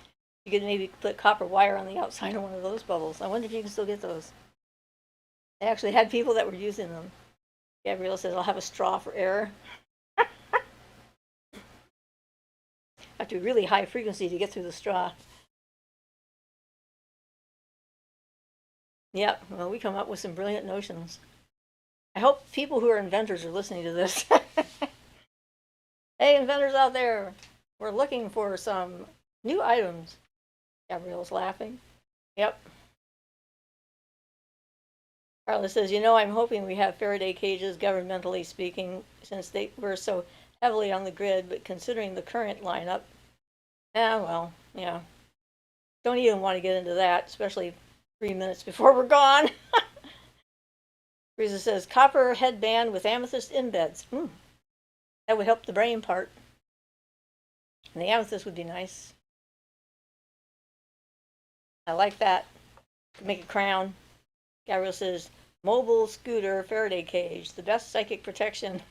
You could maybe put copper wire on the outside of one of those bubbles. I wonder if you can still get those. They actually had people that were using them. Gabrielle says, I'll have a straw for air. Have to be really high frequency to get through the straw. Yep, well, we come up with some brilliant notions. I hope people who are inventors are listening to this. Hey, inventors out there, we're looking for some new items. Gabrielle's laughing. Yep. Carla says, I'm hoping we have Faraday cages, governmentally speaking, since they were so heavily on the grid, but considering the current lineup, well, yeah. Don't even want to get into that, especially 3 minutes before we're gone. Teresa says, copper headband with amethyst embeds. That would help the brain part. And the amethyst would be nice. I like that. Make a crown. Gabriel says, mobile scooter Faraday cage, the best psychic protection.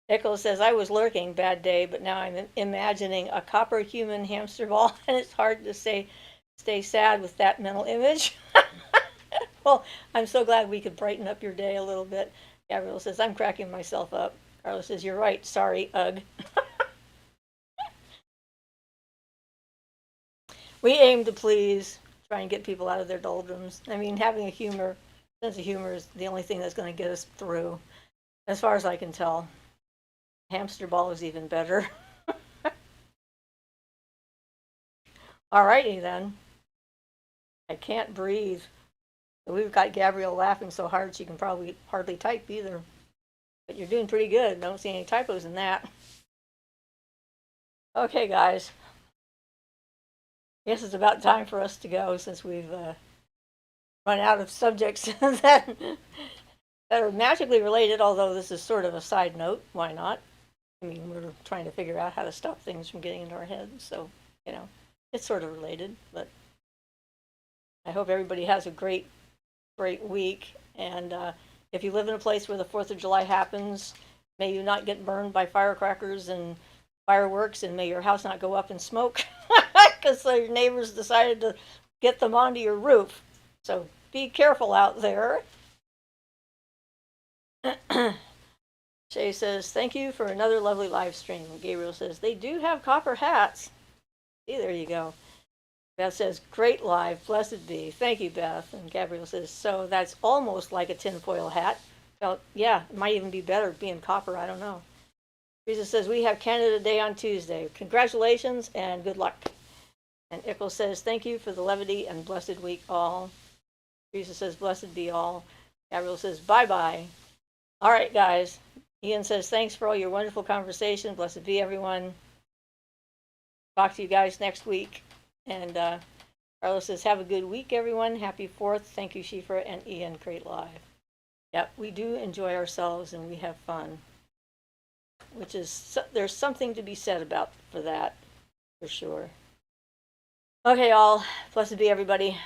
Echo says, I was lurking, bad day, but now I'm imagining a copper human hamster ball, and it's hard to stay sad with that mental image. Well, I'm so glad we could brighten up your day a little bit. Gabriel says, I'm cracking myself up. Carlos says, you're right, sorry, ugh. We aim to please, try and get people out of their doldrums. I mean, having a sense of humor is the only thing that's going to get us through, as far as I can tell. Hamster ball is even better. Alrighty then. I can't breathe. We've got Gabrielle laughing so hard she can probably hardly type either. But you're doing pretty good. Don't see any typos in that. Okay, guys. Guess it's about time for us to go since we've run out of subjects that are magically related, although this is sort of a side note. Why not? I mean, we're trying to figure out how to stop things from getting into our heads, so, it's sort of related, but I hope everybody has a great week, and if you live in a place where the 4th of July happens, may you not get burned by firecrackers and fireworks, and may your house not go up in smoke because your neighbors decided to get them onto your roof. So be careful out there. Shay says, thank you for another lovely live stream. Gabriel says, they do have copper hats. See, there you go. Beth says, great live, blessed be. Thank you, Beth. And Gabriel says, so that's almost like a tinfoil hat. Well, yeah, it might even be better being copper, I don't know. Teresa says, we have Canada Day on Tuesday. Congratulations and good luck. And Ickle says, thank you for the levity and blessed week all. Teresa says, blessed be all. Gabriel says, bye-bye. All right, guys. Ian says, thanks for all your wonderful conversation. Blessed be everyone. Talk to you guys next week. And Carlos says, have a good week, everyone. Happy 4th. Thank you, Siofra and Ian. Great live. Yep, we do enjoy ourselves and we have fun. Which is, there's something to be said for that, for sure. Okay, all. Blessed be everybody.